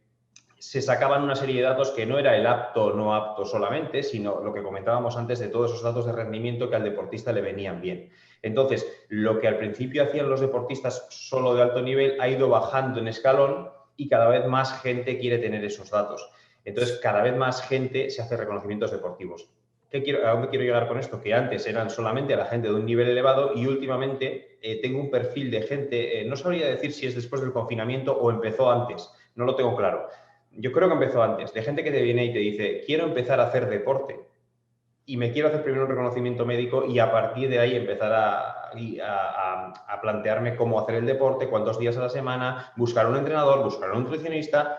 se sacaban una serie de datos que no era el apto o no apto solamente, sino lo que comentábamos antes de todos esos datos de rendimiento que al deportista le venían bien. Entonces, lo que al principio hacían los deportistas solo de alto nivel ha ido bajando en escalón y cada vez más gente quiere tener esos datos. Entonces, cada vez más gente se hace reconocimientos deportivos. ¿A dónde quiero llegar con esto? Que antes eran solamente a la gente de un nivel elevado y últimamente tengo un perfil de gente, no sabría decir si es después del confinamiento o empezó antes, no lo tengo claro. Yo creo que empezó antes, de gente que te viene y te dice, quiero empezar a hacer deporte y me quiero hacer primero un reconocimiento médico y a partir de ahí empezar a plantearme cómo hacer el deporte, cuántos días a la semana, buscar un entrenador, buscar un nutricionista.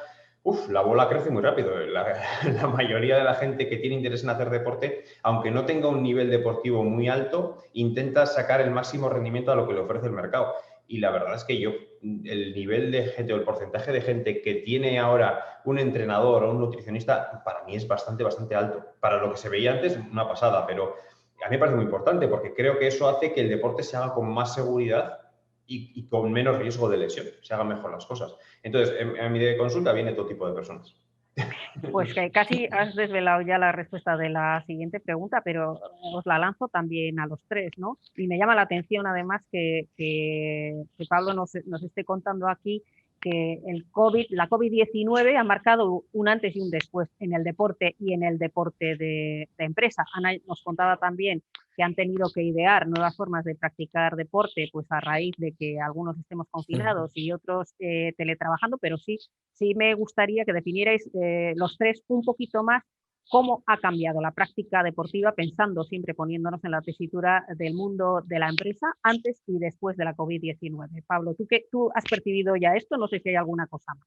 La bola crece muy rápido. La mayoría de la gente que tiene interés en hacer deporte, aunque no tenga un nivel deportivo muy alto, intenta sacar el máximo rendimiento a lo que le ofrece el mercado. Y la verdad es que el nivel de gente o el porcentaje de gente que tiene ahora un entrenador o un nutricionista, para mí es bastante alto. Para lo que se veía antes, una pasada, pero a mí me parece muy importante porque creo que eso hace que el deporte se haga con más seguridad y con menos riesgo de lesión, se hagan mejor las cosas. Entonces, en mi consulta viene todo tipo de personas. Pues que casi has desvelado ya la respuesta de la siguiente pregunta, pero os la lanzo también a los tres, ¿no? Y me llama la atención además que Pablo nos esté contando aquí que la COVID-19 ha marcado un antes y un después en el deporte y en el deporte de empresa. Ana nos contaba también que han tenido que idear nuevas formas de practicar deporte, pues a raíz de que algunos estemos confinados y otros teletrabajando, pero sí me gustaría que definierais los tres un poquito más cómo ha cambiado la práctica deportiva, pensando siempre, poniéndonos en la tesitura del mundo de la empresa antes y después de la COVID-19. Pablo, ¿tú has percibido ya esto? No sé si hay alguna cosa más.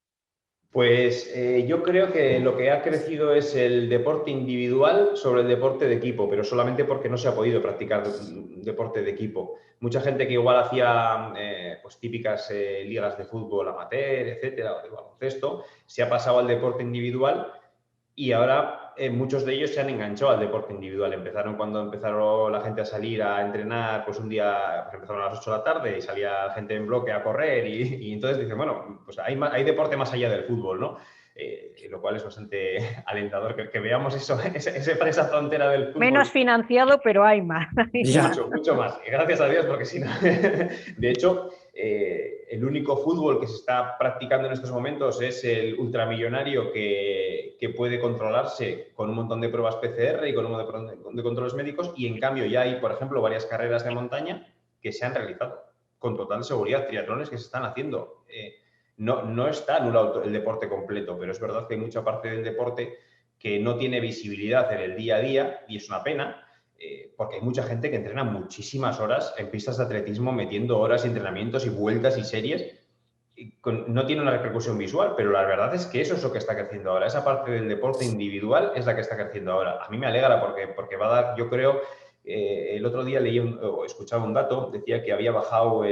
Pues yo creo que lo que ha crecido es el deporte individual sobre el deporte de equipo, pero solamente porque no se ha podido practicar deporte de equipo. Mucha gente que igual hacía pues típicas ligas de fútbol amateur, etcétera, o de baloncesto, se ha pasado al deporte individual y ahora muchos de ellos se han enganchado al deporte individual. Empezaron cuando empezaron la gente a salir a entrenar, pues un día pues empezaron a las 8 de la tarde y salía gente en bloque a correr y entonces dicen, bueno, pues hay deporte más allá del fútbol, ¿no? Lo cual es bastante alentador que veamos eso, esa frontera del fútbol. Menos financiado, pero hay más. Mucho más. Y gracias a Dios, porque si no... De hecho, el único fútbol que se está practicando en estos momentos es el ultramillonario que puede controlarse con un montón de pruebas PCR y con un montón de controles médicos, y en cambio ya hay, por ejemplo, varias carreras de montaña que se han realizado con total seguridad, triatlones que se están haciendo. No está anulado el deporte completo, pero es verdad que hay mucha parte del deporte que no tiene visibilidad en el día a día y es una pena. Porque hay mucha gente que entrena muchísimas horas en pistas de atletismo, metiendo horas y entrenamientos y vueltas y series. No tiene una repercusión visual, pero la verdad es que eso es lo que está creciendo ahora. Esa parte del deporte individual es la que está creciendo ahora. A mí me alegra porque va a dar, yo creo, el otro día leí o escuchaba un dato, decía que había bajado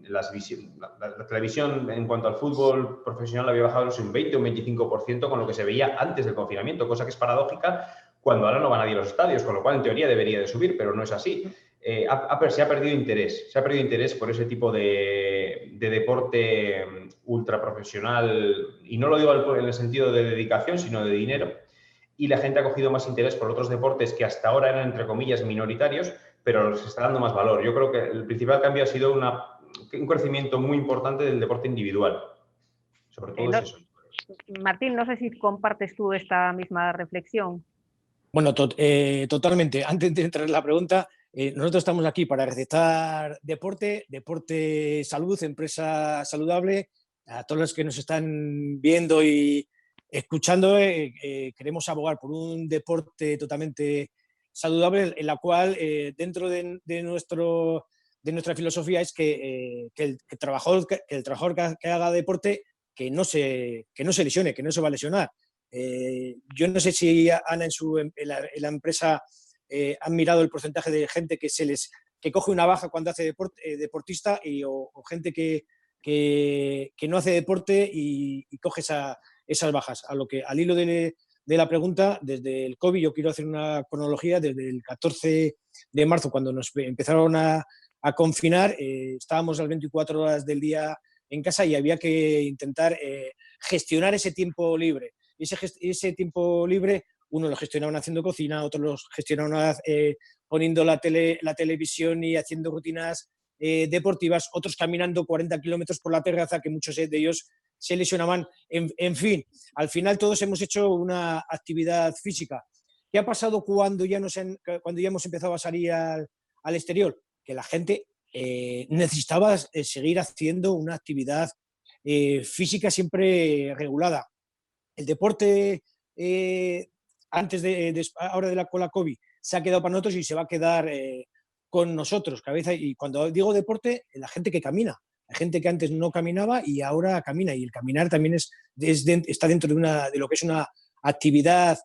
la televisión en cuanto al fútbol profesional había bajado un 20 o un 25% con lo que se veía antes del confinamiento, cosa que es paradójica cuando ahora no va nadie a los estadios, con lo cual en teoría debería de subir, pero no es así. Se ha perdido interés por ese tipo de deporte ultra profesional, y no lo digo en el sentido de dedicación, sino de dinero, y la gente ha cogido más interés por otros deportes que hasta ahora eran, entre comillas, minoritarios, pero se está dando más valor. Yo creo que el principal cambio ha sido un crecimiento muy importante del deporte individual. Sobre todo es eso. Martín, no sé si compartes tú esta misma reflexión. Bueno, totalmente. Antes de entrar en la pregunta, nosotros estamos aquí para recetar deporte, salud, empresa saludable. A todos los que nos están viendo y escuchando, queremos abogar por un deporte totalmente saludable, en la cual dentro de nuestra filosofía es que el trabajador que haga deporte que no se lesione, que no se va a lesionar. Yo no sé si Ana en la empresa han mirado el porcentaje de gente que coge una baja cuando hace deportista o gente que no hace deporte y coge esas bajas. Al hilo de la pregunta, desde el COVID, yo quiero hacer una cronología, desde el 14 de marzo, cuando nos empezaron a confinar, estábamos las 24 horas del día en casa y había que intentar gestionar ese tiempo libre. Ese tiempo libre, uno lo gestionaban haciendo cocina, otros lo gestionaban poniendo la televisión y haciendo rutinas deportivas, otros caminando 40 kilómetros por la terraza, que muchos de ellos se lesionaban. En fin, al final todos hemos hecho una actividad física. ¿Qué ha pasado cuando ya hemos empezado a salir al exterior? Que la gente necesitaba seguir haciendo una actividad física siempre regulada. El deporte antes ahora con la COVID se ha quedado para nosotros y se va a quedar con nosotros. Y cuando digo deporte, la gente que camina. Hay gente que antes no caminaba y ahora camina, y el caminar también está dentro de lo que es una actividad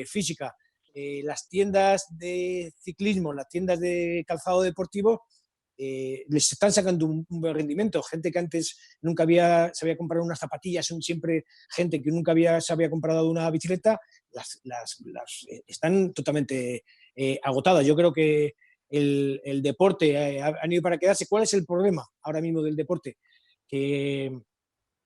física. Las tiendas de ciclismo, las tiendas de calzado deportivo, les están sacando un buen rendimiento. Gente que antes nunca se había comprado unas zapatillas, gente que nunca se había comprado una bicicleta, están totalmente agotadas. Yo creo que el deporte ha ido para quedarse. ¿Cuál es el problema ahora mismo del deporte? Que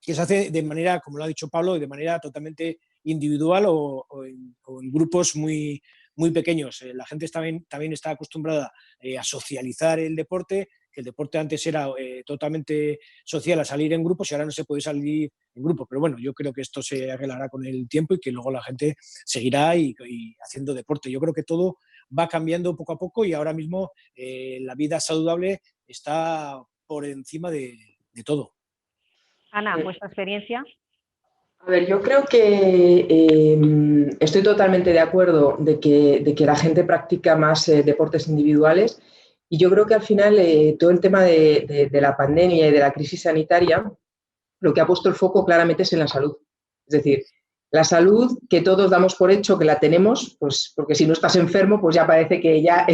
se hace de manera, como lo ha dicho Pablo, de manera totalmente individual o en grupos muy, muy pequeños. La gente también está acostumbrada a socializar el deporte, que el deporte antes era totalmente social, a salir en grupos, y ahora no se puede salir en grupo. Pero bueno, yo creo que esto se arreglará con el tiempo y que luego la gente seguirá y haciendo deporte. Yo creo que todo va cambiando poco a poco y ahora mismo la vida saludable está por encima de todo. Ana, ¿vuestra experiencia? A ver, yo creo que estoy totalmente de acuerdo de que la gente practica más deportes individuales y yo creo que al final todo el tema de la pandemia y de la crisis sanitaria, lo que ha puesto el foco claramente es en la salud. Es decir, la salud que todos damos por hecho que la tenemos, pues porque si no estás enfermo, pues ya parece que ya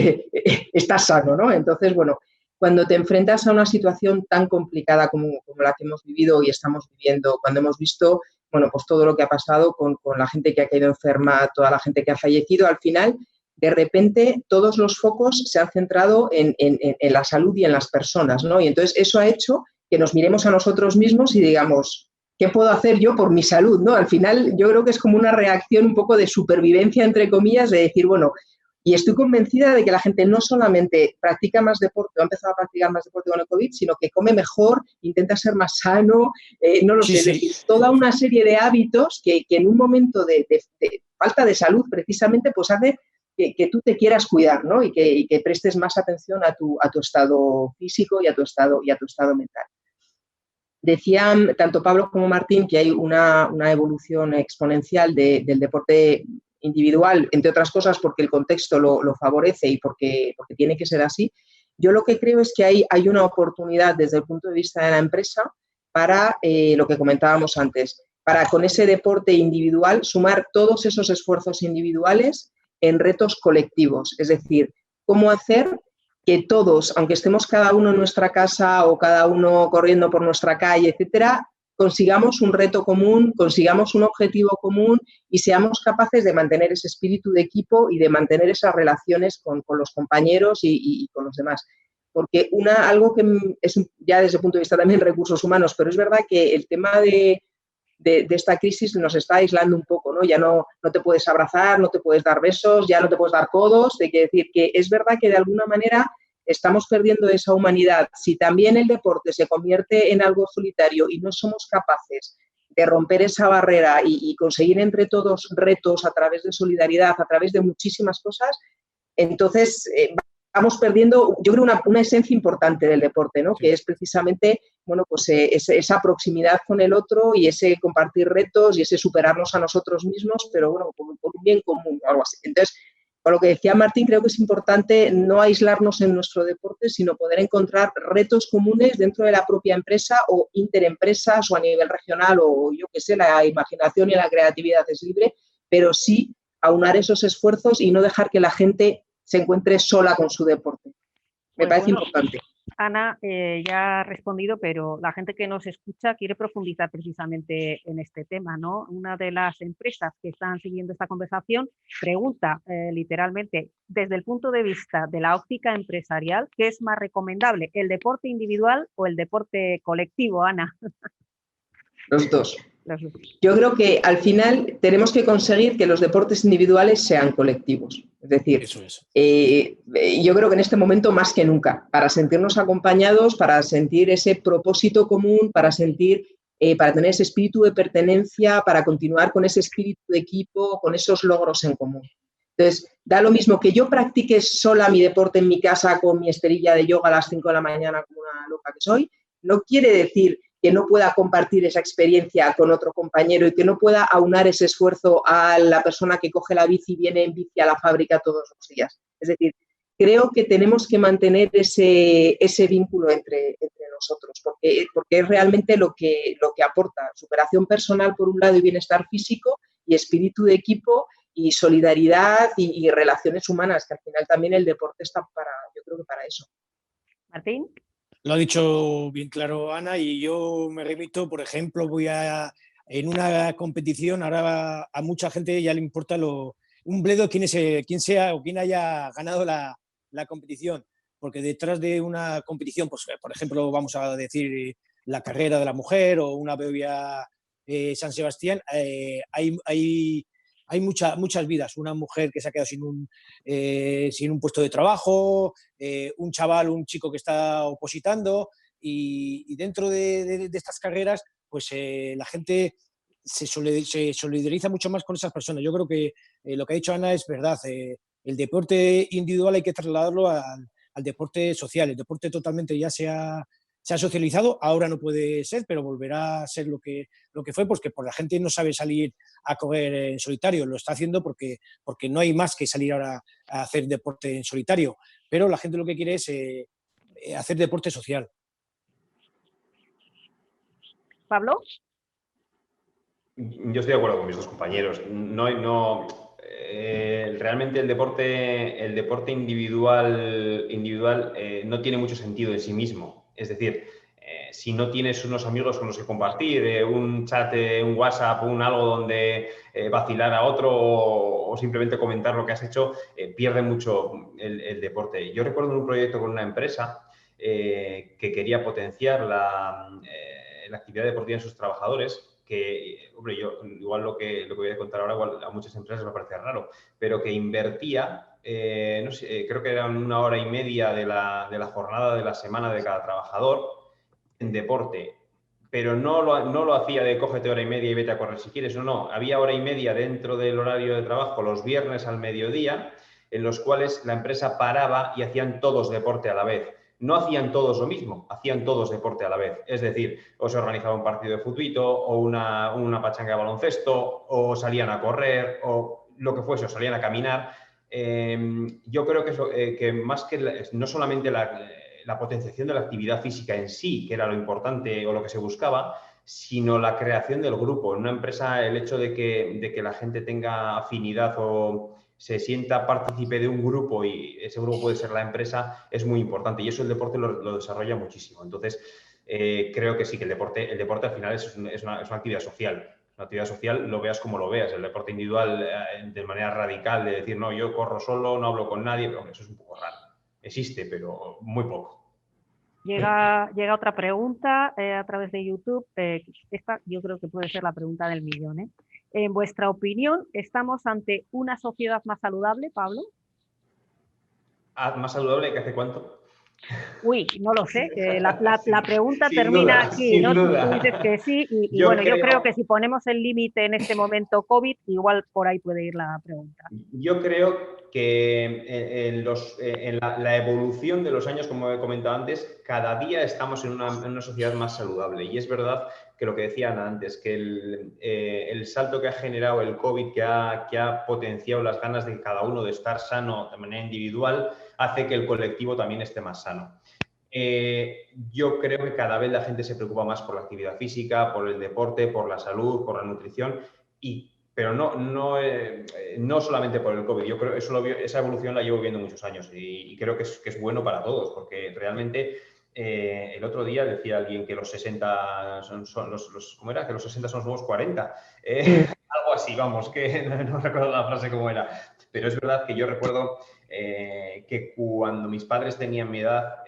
estás sano, ¿no? Entonces, bueno, cuando te enfrentas a una situación tan complicada como la que hemos vivido y estamos viviendo, cuando hemos visto, bueno, pues todo lo que ha pasado con la gente que ha caído enferma, toda la gente que ha fallecido, al final, de repente, todos los focos se han centrado en la salud y en las personas, ¿no? Y entonces eso ha hecho que nos miremos a nosotros mismos y digamos, ¿qué puedo hacer yo por mi salud? ¿No? Al final yo creo que es como una reacción un poco de supervivencia, entre comillas, de decir, bueno, y estoy convencida de que la gente no solamente practica más deporte o ha empezado a practicar más deporte con el COVID, sino que come mejor, intenta ser más sano, no lo sé, es decir, toda una serie de hábitos que en un momento de falta de salud precisamente pues hace que tú te quieras cuidar, ¿no? Y que prestes más atención a tu estado físico y a tu estado mental. Decían tanto Pablo como Martín que hay una evolución exponencial del deporte individual, entre otras cosas porque el contexto lo favorece y porque tiene que ser así. Yo lo que creo es que hay una oportunidad desde el punto de vista de la empresa para lo que comentábamos antes, para con ese deporte individual sumar todos esos esfuerzos individuales en retos colectivos. Es decir, cómo hacer que todos, aunque estemos cada uno en nuestra casa o cada uno corriendo por nuestra calle, etcétera, consigamos un reto común, consigamos un objetivo común y seamos capaces de mantener ese espíritu de equipo y de mantener esas relaciones con los compañeros y con los demás. Porque algo que es ya desde el punto de vista también de recursos humanos, pero es verdad que el tema de esta crisis nos está aislando un poco, ¿no? Ya no te puedes abrazar, no te puedes dar besos, ya no te puedes dar codos. Hay que decir que es verdad que de alguna manera estamos perdiendo esa humanidad. Si también el deporte se convierte en algo solitario y no somos capaces de romper esa barrera y conseguir entre todos retos a través de solidaridad, a través de muchísimas cosas, entonces vamos perdiendo, yo creo, una esencia importante del deporte, ¿no? Que es precisamente, bueno, pues esa proximidad con el otro y ese compartir retos y ese superarnos a nosotros mismos, pero bueno, por un bien común o algo así. Entonces, con lo que decía Martín, creo que es importante no aislarnos en nuestro deporte, sino poder encontrar retos comunes dentro de la propia empresa o interempresas o a nivel regional o yo qué sé, la imaginación y la creatividad es libre, pero sí aunar esos esfuerzos y no dejar que la gente se encuentre sola con su deporte. Me parece importante. Ana ya ha respondido, pero la gente que nos escucha quiere profundizar precisamente en este tema, ¿no? Una de las empresas que están siguiendo esta conversación pregunta literalmente, desde el punto de vista de la óptica empresarial, ¿qué es más recomendable, el deporte individual o el deporte colectivo, Ana? Los dos. Yo creo que al final tenemos que conseguir que los deportes individuales sean colectivos. Es decir, eso es. Yo creo que en este momento más que nunca, para sentirnos acompañados, para sentir ese propósito común, para tener ese espíritu de pertenencia, para continuar con ese espíritu de equipo, con esos logros en común. Entonces, da lo mismo que yo practique sola mi deporte en mi casa con mi esterilla de yoga a las 5 de la mañana como una loca que soy, no quiere decir que no pueda compartir esa experiencia con otro compañero y que no pueda aunar ese esfuerzo a la persona que coge la bici y viene en bici a la fábrica todos los días. Es decir, creo que tenemos que mantener ese vínculo entre nosotros, porque es realmente lo que aporta superación personal por un lado y bienestar físico y espíritu de equipo y solidaridad y relaciones humanas, que al final también el deporte está yo creo que para eso. Martín. Lo ha dicho bien claro Ana y yo me remito, por ejemplo, en una competición, ahora a mucha gente ya le importa un bledo quién sea o quién haya ganado la competición, porque detrás de una competición, pues por ejemplo, vamos a decir la carrera de la mujer o una Bevia San Sebastián, hay muchas vidas. Una mujer que se ha quedado sin un puesto de trabajo, un chico que está opositando y dentro de estas carreras pues la gente se solidariza mucho más con esas personas. Yo creo que lo que ha dicho Ana es verdad. El deporte individual hay que trasladarlo al deporte social. El deporte totalmente ya sea se ha socializado, ahora no puede ser, pero volverá a ser lo que fue, porque la gente no sabe salir a correr en solitario, lo está haciendo porque no hay más que salir ahora a hacer deporte en solitario, pero la gente lo que quiere es hacer deporte social. Pablo. Yo estoy de acuerdo con mis dos compañeros. Realmente el deporte individual no tiene mucho sentido en sí mismo. Es decir, si no tienes unos amigos con los que compartir, un chat, un WhatsApp, un algo donde vacilar a otro o simplemente comentar lo que has hecho, pierde mucho el deporte. Yo recuerdo un proyecto con una empresa que quería potenciar la actividad deportiva en sus trabajadores, que, hombre, yo igual lo que voy a contar ahora igual a muchas empresas va a parecer raro, pero que invertía, no sé, creo que eran 1 hora y media de la jornada de la semana de cada trabajador en deporte, pero no lo hacía de cógete 1 hora y media y vete a correr si quieres, no, había 1 hora y media dentro del horario de trabajo los viernes al mediodía, en los cuales la empresa paraba y hacían todos deporte a la vez. No hacían todos lo mismo, hacían todos deporte a la vez. Es decir, o se organizaba un partido de futbito, o una pachanga de baloncesto, o salían a correr, o lo que fuese, o salían a caminar. Yo creo que más que no solamente la potenciación de la actividad física en sí, que era lo importante o lo que se buscaba, sino la creación del grupo. En una empresa, el hecho de que la gente tenga afinidad o se sienta partícipe de un grupo y ese grupo puede ser la empresa, es muy importante y eso el deporte lo desarrolla muchísimo. Entonces, creo que sí, que el deporte al final es una actividad social. Una actividad social, lo veas como lo veas. El deporte individual, de manera radical, de decir, no, yo corro solo, no hablo con nadie, pero eso es un poco raro. Existe, pero muy poco. Llega otra pregunta a través de YouTube. Esta yo creo que puede ser la pregunta del millón, ¿eh? En vuestra opinión, ¿estamos ante una sociedad más saludable, Pablo? ¿Más saludable que hace cuánto? Uy, no lo sé. La pregunta Sin termina duda, aquí, sin ¿no? Tú duda. dices que sí y Yo bueno, yo creo creo que si ponemos el límite en este momento COVID, igual por ahí puede ir la pregunta. Yo creo que en la evolución de los años, como he comentado antes, cada día estamos en una sociedad más saludable. Y es verdad que lo que decía Ana antes, que el salto que ha generado el COVID, que ha potenciado las ganas de cada uno de estar sano de manera individual, hace que el colectivo también esté más sano. Yo creo que cada vez la gente se preocupa más por la actividad física, por el deporte, por la salud, por la nutrición, pero no solamente por el COVID. Yo creo que esa evolución la llevo viendo muchos años y creo que es bueno para todos, porque realmente el otro día decía alguien que los 60 son los ¿cómo era? Que los 60 son los nuevos 40. Algo así, vamos, que no recuerdo la frase cómo era. Pero es verdad que yo recuerdo que cuando mis padres tenían mi edad,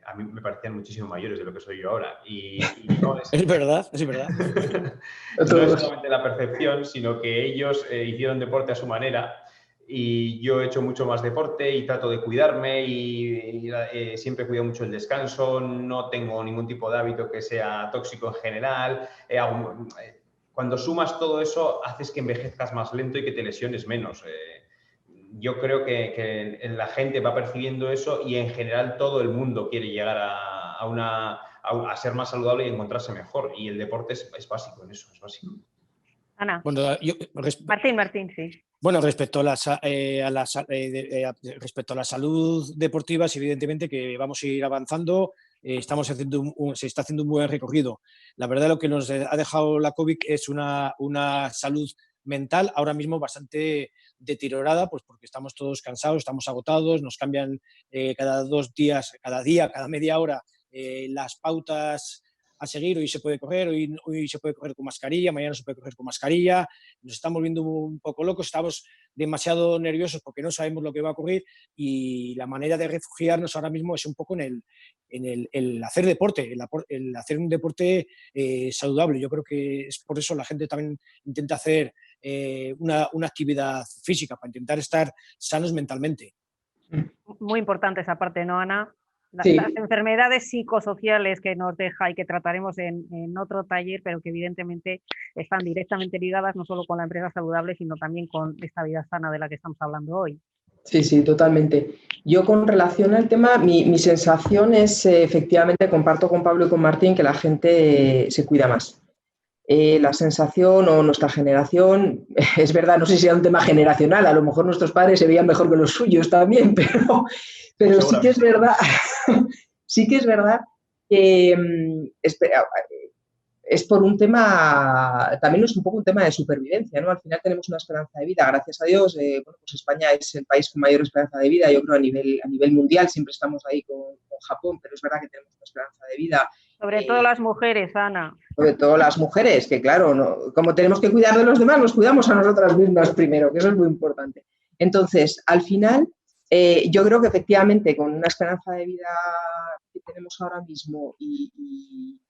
a mí me parecían muchísimo mayores de lo que soy yo ahora. Y no Es verdad, es verdad. no es solamente la percepción, sino que ellos hicieron deporte a su manera y yo he hecho mucho más deporte y trato de cuidarme y siempre cuido mucho el descanso, no tengo ningún tipo de hábito que sea tóxico en general. Cuando sumas todo eso, haces que envejezcas más lento y que te lesiones menos. Yo creo que la gente va percibiendo eso y en general todo el mundo quiere llegar a ser más saludable y encontrarse mejor. Y el deporte es básico en eso, es básico. Ana. Bueno, Martín, sí. Bueno, respecto a la salud deportiva, evidentemente que vamos a ir avanzando. Se está haciendo un buen recorrido. La verdad, lo que nos ha dejado la COVID es una salud mental ahora mismo bastante deteriorada, pues porque estamos todos cansados, estamos agotados, nos cambian cada 2 días, cada media hora las pautas a seguir. Hoy se puede correr, hoy se puede correr con mascarilla, mañana se puede correr con mascarilla. Nos estamos viendo un poco locos, estamos demasiado nerviosos porque no sabemos lo que va a ocurrir y la manera de refugiarnos ahora mismo es un poco en el hacer deporte, el hacer un deporte saludable. Yo creo que es por eso la gente también intenta hacer una actividad física, para intentar estar sanos mentalmente. Muy importante esa parte, ¿no, Ana? Sí. Las enfermedades psicosociales que nos deja y que trataremos en otro taller, pero que evidentemente están directamente ligadas no solo con la empresa saludable, sino también con esta vida sana de la que estamos hablando hoy. Sí, totalmente. Yo con relación al tema, mi sensación es, efectivamente, comparto con Pablo y con Martín, que la gente se cuida más. La sensación o nuestra generación, es verdad, no sé si era un tema generacional, a lo mejor nuestros padres se veían mejor que los suyos también, pero sí que es verdad, sí que es verdad que es por un tema, también es un poco un tema de supervivencia, ¿no? Al final tenemos una esperanza de vida, gracias a Dios, bueno, pues España es el país con mayor esperanza de vida, yo creo a nivel mundial, siempre estamos ahí con Japón, pero es verdad que tenemos una esperanza de vida. Sobre todo las mujeres, Ana. Sobre todo las mujeres, que claro, no, como tenemos que cuidar de los demás, nos cuidamos a nosotras mismas primero, que eso es muy importante. Entonces, al final, yo creo que efectivamente con una esperanza de vida que tenemos ahora mismo y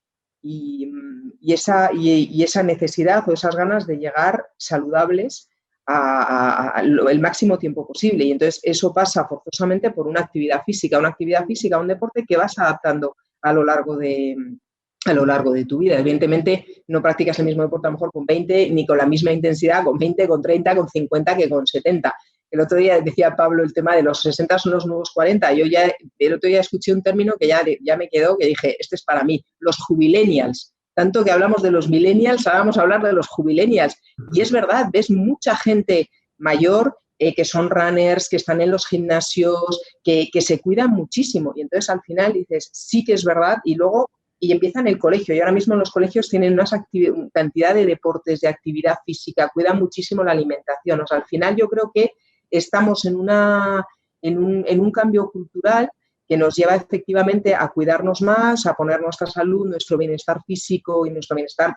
esa necesidad o esas ganas de llegar saludables el máximo tiempo posible. Y entonces eso pasa forzosamente por una actividad física, un deporte que vas adaptando a lo largo de tu vida. Evidentemente, no practicas el mismo deporte a lo mejor con 20, ni con la misma intensidad con 20, con 30, con 50 que con 70. El otro día decía Pablo el tema de los 60 son los nuevos 40. Yo ya el otro día escuché un término que ya me quedó, que dije, este es para mí, los jubilenials. Tanto que hablamos de los millennials, ahora vamos a hablar de los jubilenials. Y es verdad, ves mucha gente mayor que son runners, que están en los gimnasios, que se cuidan muchísimo. Y entonces al final dices, sí que es verdad, y empiezan el colegio. Y ahora mismo en los colegios tienen una cantidad de deportes, de actividad física, cuidan muchísimo la alimentación. O sea, al final yo creo que estamos en un cambio cultural que nos lleva efectivamente a cuidarnos más, a poner nuestra salud, nuestro bienestar físico y nuestro bienestar.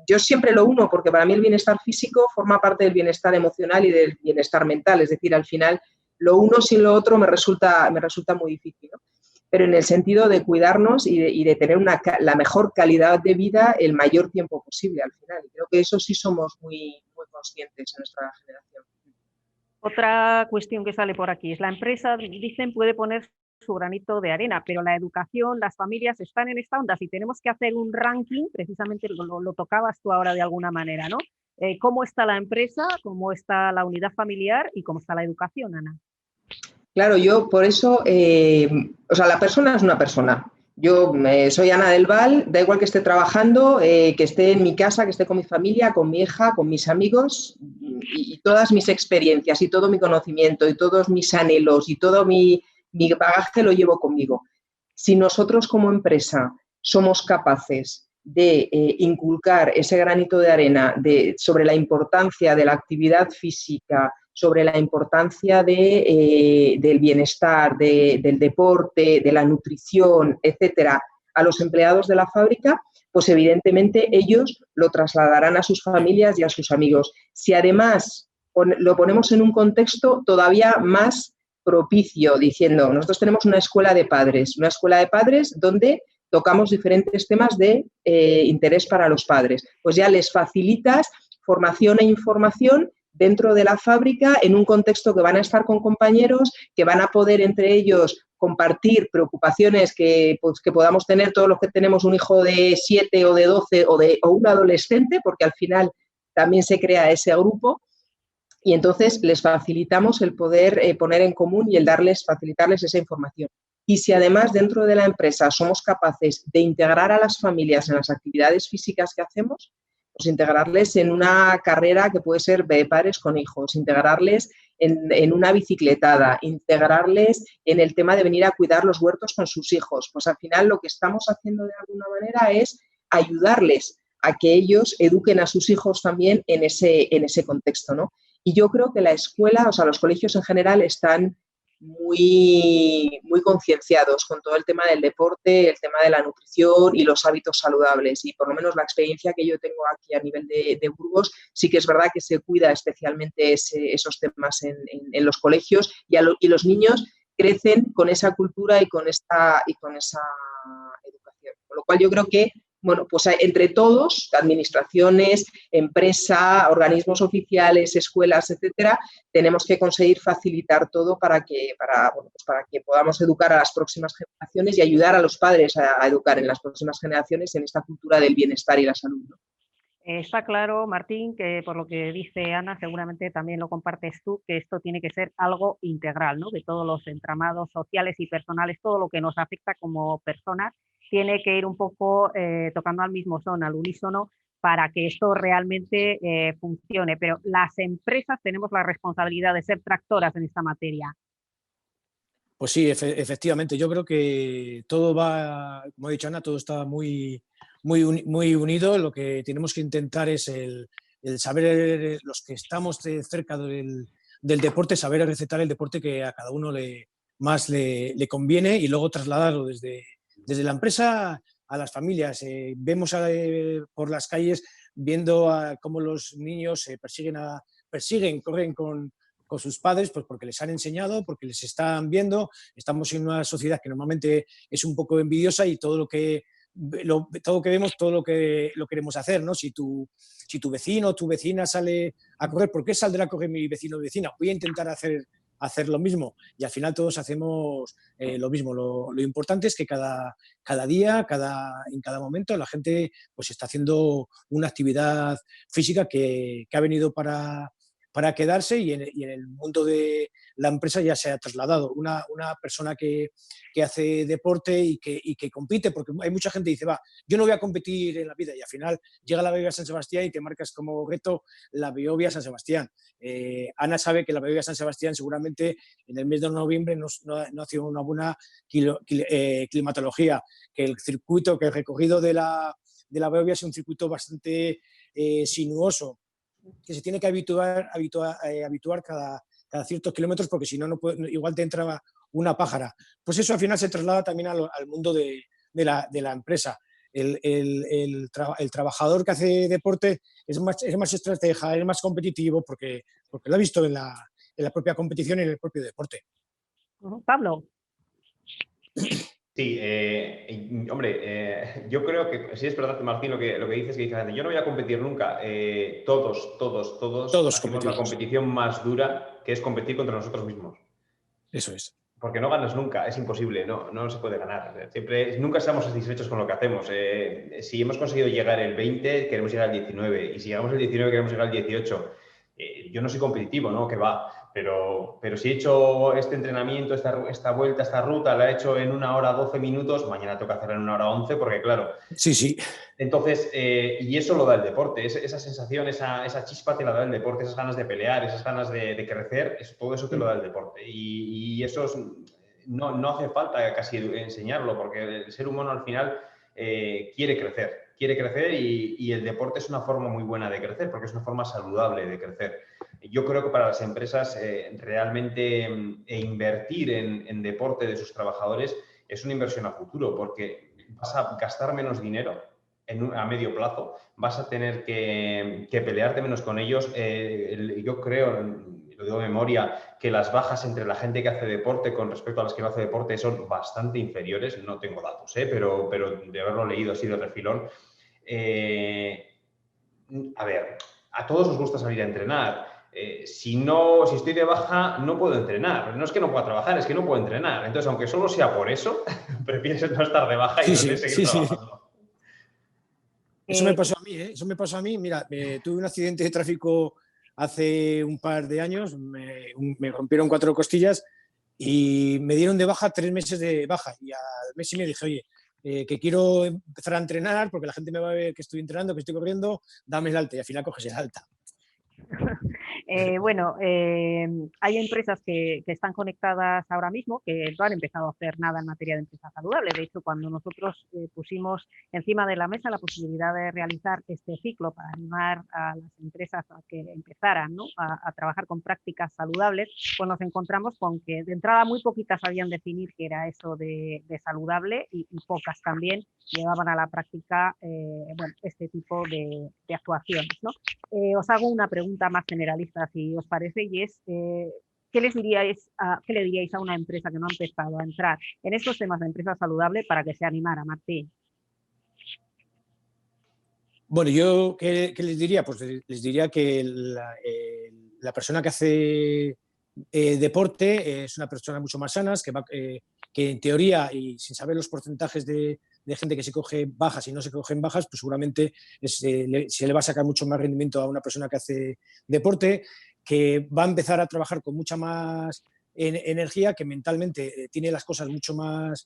Yo siempre lo uno porque para mí el bienestar físico forma parte del bienestar emocional y del bienestar mental. Es decir, al final lo uno sin lo otro me resulta muy difícil, ¿no? Pero en el sentido de cuidarnos y de tener la mejor calidad de vida el mayor tiempo posible al final. Y creo que eso sí somos muy, muy conscientes en nuestra generación. Otra cuestión que sale por aquí es la empresa, dicen, puede poner su granito de arena, pero la educación, las familias están en esta onda. Si tenemos que hacer un ranking, precisamente lo tocabas tú ahora de alguna manera, ¿no? ¿Cómo está la empresa, cómo está la unidad familiar y cómo está la educación, Ana? Claro, yo por eso, la persona es una persona. Yo soy Ana del Val, da igual que esté trabajando, que esté en mi casa, que esté con mi familia, con mi hija, con mis amigos y todas mis experiencias y todo mi conocimiento y todos mis anhelos y todo mi bagaje lo llevo conmigo. Si nosotros como empresa somos capaces de inculcar ese granito de arena sobre la importancia de la actividad física, sobre la importancia del bienestar, del deporte, de la nutrición, etcétera, a los empleados de la fábrica, pues evidentemente ellos lo trasladarán a sus familias y a sus amigos. Si además lo ponemos en un contexto todavía más propicio, diciendo, nosotros tenemos una escuela de padres donde tocamos diferentes temas de interés para los padres. Pues ya les facilitas formación e información dentro de la fábrica en un contexto que van a estar con compañeros, que van a poder entre ellos compartir preocupaciones que podamos tener todos los que tenemos un hijo de 7 o de 12 o un adolescente, porque al final también se crea ese grupo. Y entonces les facilitamos el poder poner en común y el facilitarles esa información. Y si además dentro de la empresa somos capaces de integrar a las familias en las actividades físicas que hacemos, pues integrarles en una carrera que puede ser de padres con hijos, integrarles en una bicicletada, integrarles en el tema de venir a cuidar los huertos con sus hijos. Pues al final lo que estamos haciendo de alguna manera es ayudarles a que ellos eduquen a sus hijos también en ese contexto, ¿no? Y yo creo que la escuela, los colegios en general están muy, muy concienciados con todo el tema del deporte, el tema de la nutrición y los hábitos saludables. Y por lo menos la experiencia que yo tengo aquí a nivel de Burgos, sí que es verdad que se cuida especialmente esos temas en los colegios y los niños crecen con esa cultura y con esa educación. Con lo cual yo creo que pues entre todos, administraciones, empresa, organismos oficiales, escuelas, etcétera, tenemos que conseguir facilitar todo para que podamos educar a las próximas generaciones y ayudar a los padres a educar en las próximas generaciones en esta cultura del bienestar y la salud, ¿no? Está claro, Martín, que por lo que dice Ana, seguramente también lo compartes tú, que esto tiene que ser algo integral, ¿no? De todos los entramados sociales y personales, todo lo que nos afecta como personas, tiene que ir un poco tocando al mismo son, al unísono, para que esto realmente funcione. Pero las empresas tenemos la responsabilidad de ser tractoras en esta materia. Pues sí, efectivamente. Yo creo que todo va, como ha dicho Ana, todo está muy unido. Lo que tenemos que intentar es el saber, los que estamos cerca del deporte, saber recetar el deporte que a cada uno más le conviene y luego trasladarlo desde la empresa a las familias. Vemos por las calles viendo cómo los niños corren con sus padres, pues porque les han enseñado, porque les están viendo. Estamos en una sociedad que normalmente es un poco envidiosa y todo lo que vemos, todo lo queremos hacer, ¿no? Si tu vecino o tu vecina sale a correr, ¿por qué saldrá a correr mi vecino o vecina? Voy a intentar hacer lo mismo, y al final todos hacemos lo mismo. Lo importante es que cada día, en cada momento, la gente pues está haciendo una actividad física que ha venido para quedarse, y en el mundo de la empresa ya se ha trasladado. Una persona que hace deporte y que compite, porque hay mucha gente que dice, va, yo no voy a competir en la vida, y al final llega la Beovia San Sebastián y te marcas como reto la Beovia San Sebastián. Ana sabe que la Beovia San Sebastián seguramente en el mes de noviembre no ha sido una buena climatología, que el circuito, que el recorrido de la Beovia es un circuito bastante sinuoso, que se tiene que habituar cada ciertos kilómetros, porque si no, igual te entra una pájara. Pues eso al final se traslada también al mundo de la empresa. El trabajador que hace deporte es más estratega, es más competitivo, porque lo ha visto en la propia competición y en el propio deporte. Pablo. Sí, hombre, yo creo que sí es verdad, Martín, lo que dices, que dices, yo no voy a competir nunca. Todos hacemos la competición más dura, que es competir contra nosotros mismos. Eso es. Porque no ganas nunca, es imposible, no se puede ganar. Nunca estamos satisfechos con lo que hacemos. Si hemos conseguido llegar el 20, queremos llegar al 19. Y si llegamos al 19, queremos llegar al 18. Yo no soy competitivo, ¿no? Que va. Pero si he hecho este entrenamiento, esta vuelta, esta ruta, la he hecho en 1 hora 12 minutos, mañana tengo que hacerla en 1 hora 11, porque claro. Sí. Entonces, y eso lo da el deporte, esa sensación, esa chispa te la da el deporte, esas ganas de pelear, esas ganas de crecer, todo eso te lo da el deporte. Y eso no hace falta casi enseñarlo, porque el ser humano al final quiere crecer y el deporte es una forma muy buena de crecer, porque es una forma saludable de crecer. Yo creo que para las empresas realmente invertir en deporte de sus trabajadores es una inversión a futuro, porque vas a gastar menos dinero a medio plazo, vas a tener que pelearte menos con ellos. Yo creo, lo digo de memoria, que las bajas entre la gente que hace deporte con respecto a las que no hace deporte son bastante inferiores. No tengo datos, pero de haberlo leído así de refilón. A ver, a todos nos gusta salir a entrenar. Si estoy de baja, no puedo entrenar. No es que no pueda trabajar, es que no puedo entrenar. Entonces, aunque solo sea por eso, prefieres no estar de baja y seguir trabajando. Eso me pasó a mí, Mira, tuve un accidente de tráfico hace un par de años, me rompieron 4 costillas y me dieron de baja 3 meses de baja. Y al mes y medio dije, oye, que quiero empezar a entrenar porque la gente me va a ver que estoy entrenando, que estoy corriendo, dame el alta, y al final coges el alta. Hay empresas que están conectadas ahora mismo que no han empezado a hacer nada en materia de empresa saludable. De hecho, cuando nosotros pusimos encima de la mesa la posibilidad de realizar este ciclo para animar a las empresas a que empezaran, ¿no?, a trabajar con prácticas saludables, pues nos encontramos con que de entrada muy poquitas sabían definir qué era eso de saludable, y pocas también llevaban a la práctica este tipo de actuaciones, ¿no? Os hago una pregunta más generalista, si os parece, y es ¿qué le diríais a una empresa que no ha empezado a entrar en estos temas de empresa saludable para que se animara, Martín? Bueno, yo, ¿qué les diría? Pues les diría que la persona que hace deporte es una persona mucho más sana, que en teoría, y sin saber los porcentajes de de gente que se coge bajas y no se cogen bajas, pues seguramente se le va a sacar mucho más rendimiento a una persona que hace deporte, que va a empezar a trabajar con mucha más energía, que mentalmente tiene las cosas mucho más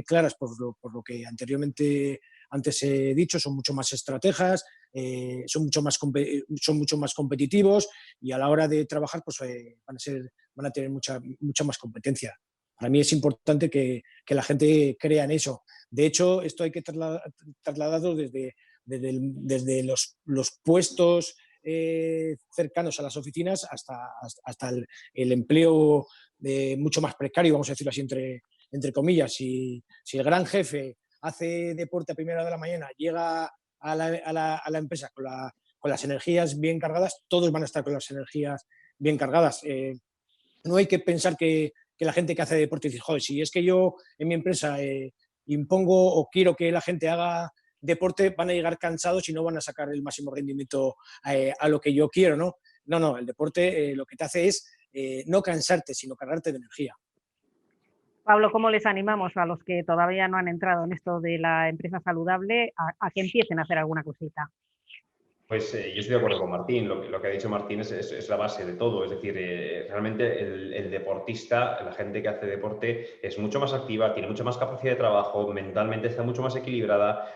claras por lo que antes he dicho, son mucho más estrategas, son mucho más competitivos y a la hora de trabajar pues, van a tener mucha más competencia. Para mí es importante que la gente crea en eso. De hecho, esto hay que trasladarlo desde los puestos cercanos a las oficinas hasta el empleo mucho más precario, vamos a decirlo así, entre comillas. Si el gran jefe hace deporte a primera hora de la mañana, llega a la empresa con las energías bien cargadas, todos van a estar con las energías bien cargadas. No hay que pensar que la gente que hace deporte dice, joder, si es que yo en mi empresa impongo o quiero que la gente haga deporte, van a llegar cansados y no van a sacar el máximo rendimiento a lo que yo quiero, ¿no? No, el deporte lo que te hace es no cansarte, sino cargarte de energía. Pablo, ¿cómo les animamos a los que todavía no han entrado en esto de la empresa saludable a que empiecen a hacer alguna cosita? Pues yo estoy de acuerdo con Martín. Lo que ha dicho Martín es la base de todo. Es decir, realmente el deportista, la gente que hace deporte, es mucho más activa, tiene mucha más capacidad de trabajo, mentalmente está mucho más equilibrada,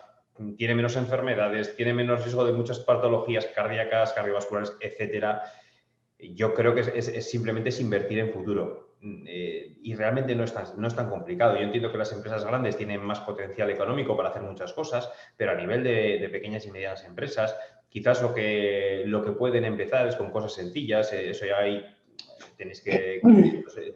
tiene menos enfermedades, tiene menos riesgo de muchas patologías cardíacas, cardiovasculares, etcétera. Yo creo que simplemente es invertir en futuro. Y realmente no es tan complicado. Yo entiendo que las empresas grandes tienen más potencial económico para hacer muchas cosas, pero a nivel de pequeñas y medianas empresas, quizás lo que pueden empezar es con cosas sencillas. Eso ya tenéis que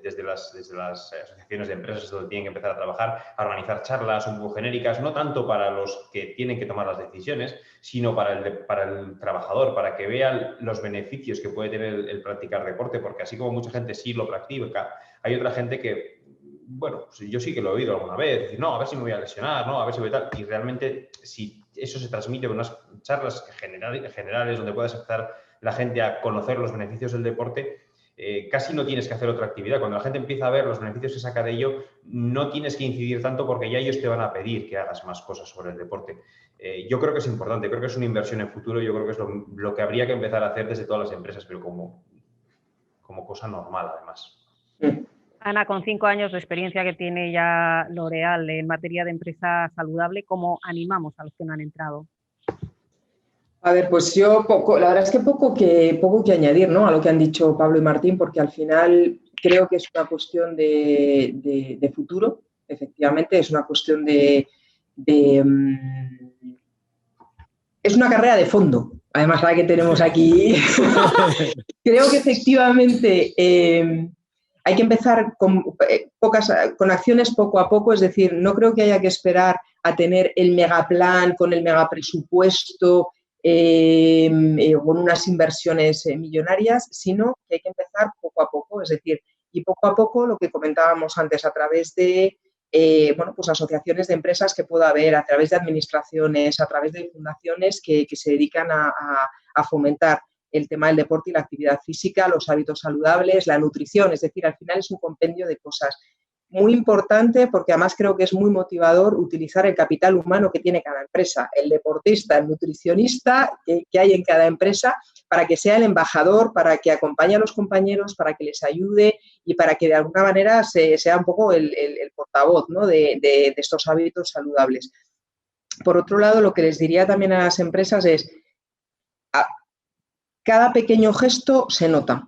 desde las asociaciones de empresas es donde tienen que empezar a trabajar, a organizar charlas un poco genéricas, no tanto para los que tienen que tomar las decisiones, sino para el trabajador, para que vean los beneficios que puede tener el practicar deporte, porque así como mucha gente sí lo practica, hay otra gente que, bueno, pues yo sí que lo he oído alguna vez, decir, no, a ver si me voy a lesionar, no, a ver si voy a tal, y realmente si eso se transmite con unas charlas generales donde pueda empezar la gente a conocer los beneficios del deporte, casi no tienes que hacer otra actividad. Cuando la gente empieza a ver los beneficios que saca de ello, no tienes que incidir tanto porque ya ellos te van a pedir que hagas más cosas sobre el deporte. Yo creo que es importante, creo que es una inversión en futuro, yo creo que es lo que habría que empezar a hacer desde todas las empresas, pero como cosa normal, además. Ana, con 5 años de experiencia que tiene ya L'Oréal en materia de empresa saludable, ¿cómo animamos a los que no han entrado? A ver, pues yo la verdad es que poco que añadir, ¿no?, a lo que han dicho Pablo y Martín, porque al final creo que es una cuestión de futuro, efectivamente, es una cuestión es una carrera de fondo, además la que tenemos aquí. Creo que efectivamente hay que empezar con acciones poco a poco, es decir, no creo que haya que esperar a tener el megaplan con el megapresupuesto, con unas inversiones millonarias, sino que hay que empezar poco a poco, es decir, y poco a poco lo que comentábamos antes a través de pues asociaciones de empresas que pueda haber, a través de administraciones, a través de fundaciones que se dedican a fomentar el tema del deporte y la actividad física, los hábitos saludables, la nutrición, es decir, al final es un compendio de cosas. Muy importante porque además creo que es muy motivador utilizar el capital humano que tiene cada empresa, el deportista, el nutricionista que hay en cada empresa, para que sea el embajador, para que acompañe a los compañeros, para que les ayude y para que de alguna manera sea un poco el portavoz, ¿no?, de estos hábitos saludables. Por otro lado, lo que les diría también a las empresas es, cada pequeño gesto se nota.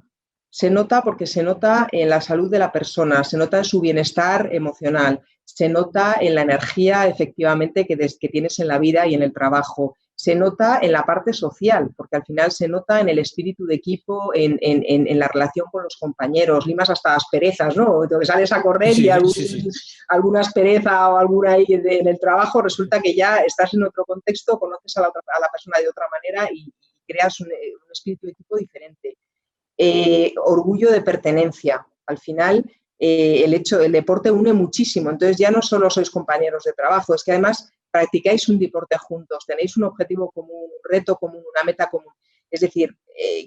Se nota porque se nota en la salud de la persona, se nota en su bienestar emocional, se nota en la energía efectivamente que tienes en la vida y en el trabajo, se nota en la parte social, porque al final se nota en el espíritu de equipo, en la relación con los compañeros, limas hasta asperezas, ¿no? Que sales a correr y alguna aspereza o alguna ahí en el trabajo, resulta que ya estás en otro contexto, conoces a la persona de otra manera y creas un espíritu de equipo diferente. Orgullo de pertenencia. Al final, el deporte une muchísimo. Entonces, ya no solo sois compañeros de trabajo, es que además practicáis un deporte juntos, tenéis un objetivo común, un reto común, una meta común. Es decir,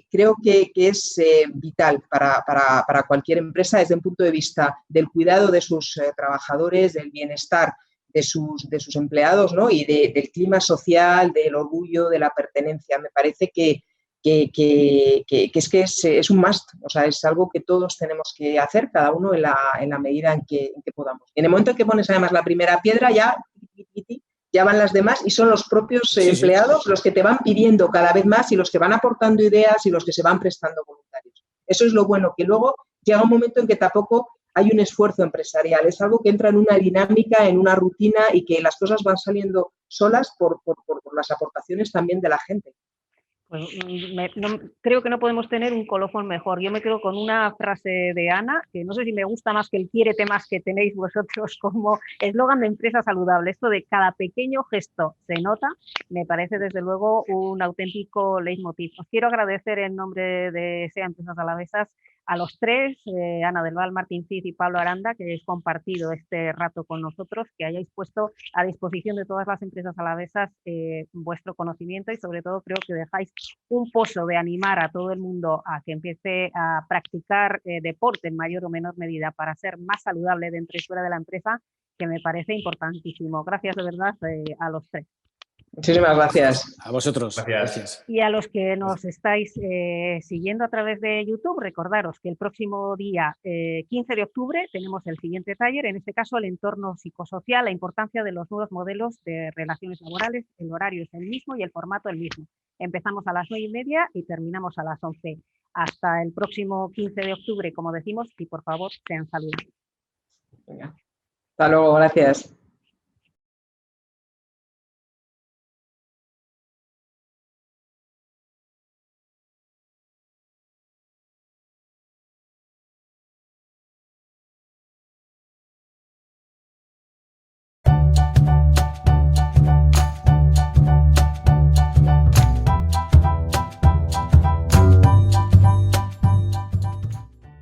creo que es vital para cualquier empresa desde un punto de vista del cuidado de sus trabajadores, del bienestar sus empleados, ¿no? Y del clima social, del orgullo, de la pertenencia. Me parece que es un must, o sea, es algo que todos tenemos que hacer, cada uno en la medida en que podamos. En el momento en que pones además la primera piedra, ya van las demás y son los propios empleados los que te van pidiendo cada vez más y los que van aportando ideas y los que se van prestando voluntarios. Eso es lo bueno, que luego llega un momento en que tampoco hay un esfuerzo empresarial, es algo que entra en una dinámica, en una rutina y que las cosas van saliendo solas por las aportaciones también de la gente. Pues creo que no podemos tener un colofón mejor. Yo me quedo con una frase de Ana, que no sé si me gusta más que el quiérete más que tenéis vosotros como eslogan de empresa saludable. Esto de cada pequeño gesto se nota, me parece desde luego un auténtico leitmotiv. Os quiero agradecer en nombre de SEA Empresas Alavesas a los tres, Ana del Val, Martín Cid y Pablo Aranda, que hayáis compartido este rato con nosotros, que hayáis puesto a disposición de todas las empresas alavesas vuestro conocimiento y sobre todo creo que dejáis un pozo de animar a todo el mundo a que empiece a practicar deporte en mayor o menor medida para ser más saludable dentro y fuera de la empresa, que me parece importantísimo. Gracias de verdad a los tres. Muchísimas gracias. A vosotros. Gracias. Y a los que nos estáis siguiendo a través de YouTube, recordaros que el próximo día 15 de octubre tenemos el siguiente taller, en este caso el entorno psicosocial, la importancia de los nuevos modelos de relaciones laborales. El horario es el mismo y el formato el mismo. Empezamos a las 9:30 y terminamos a las 11. Hasta el próximo 15 de octubre, como decimos, y por favor sean saludables. Venga. Hasta luego, gracias.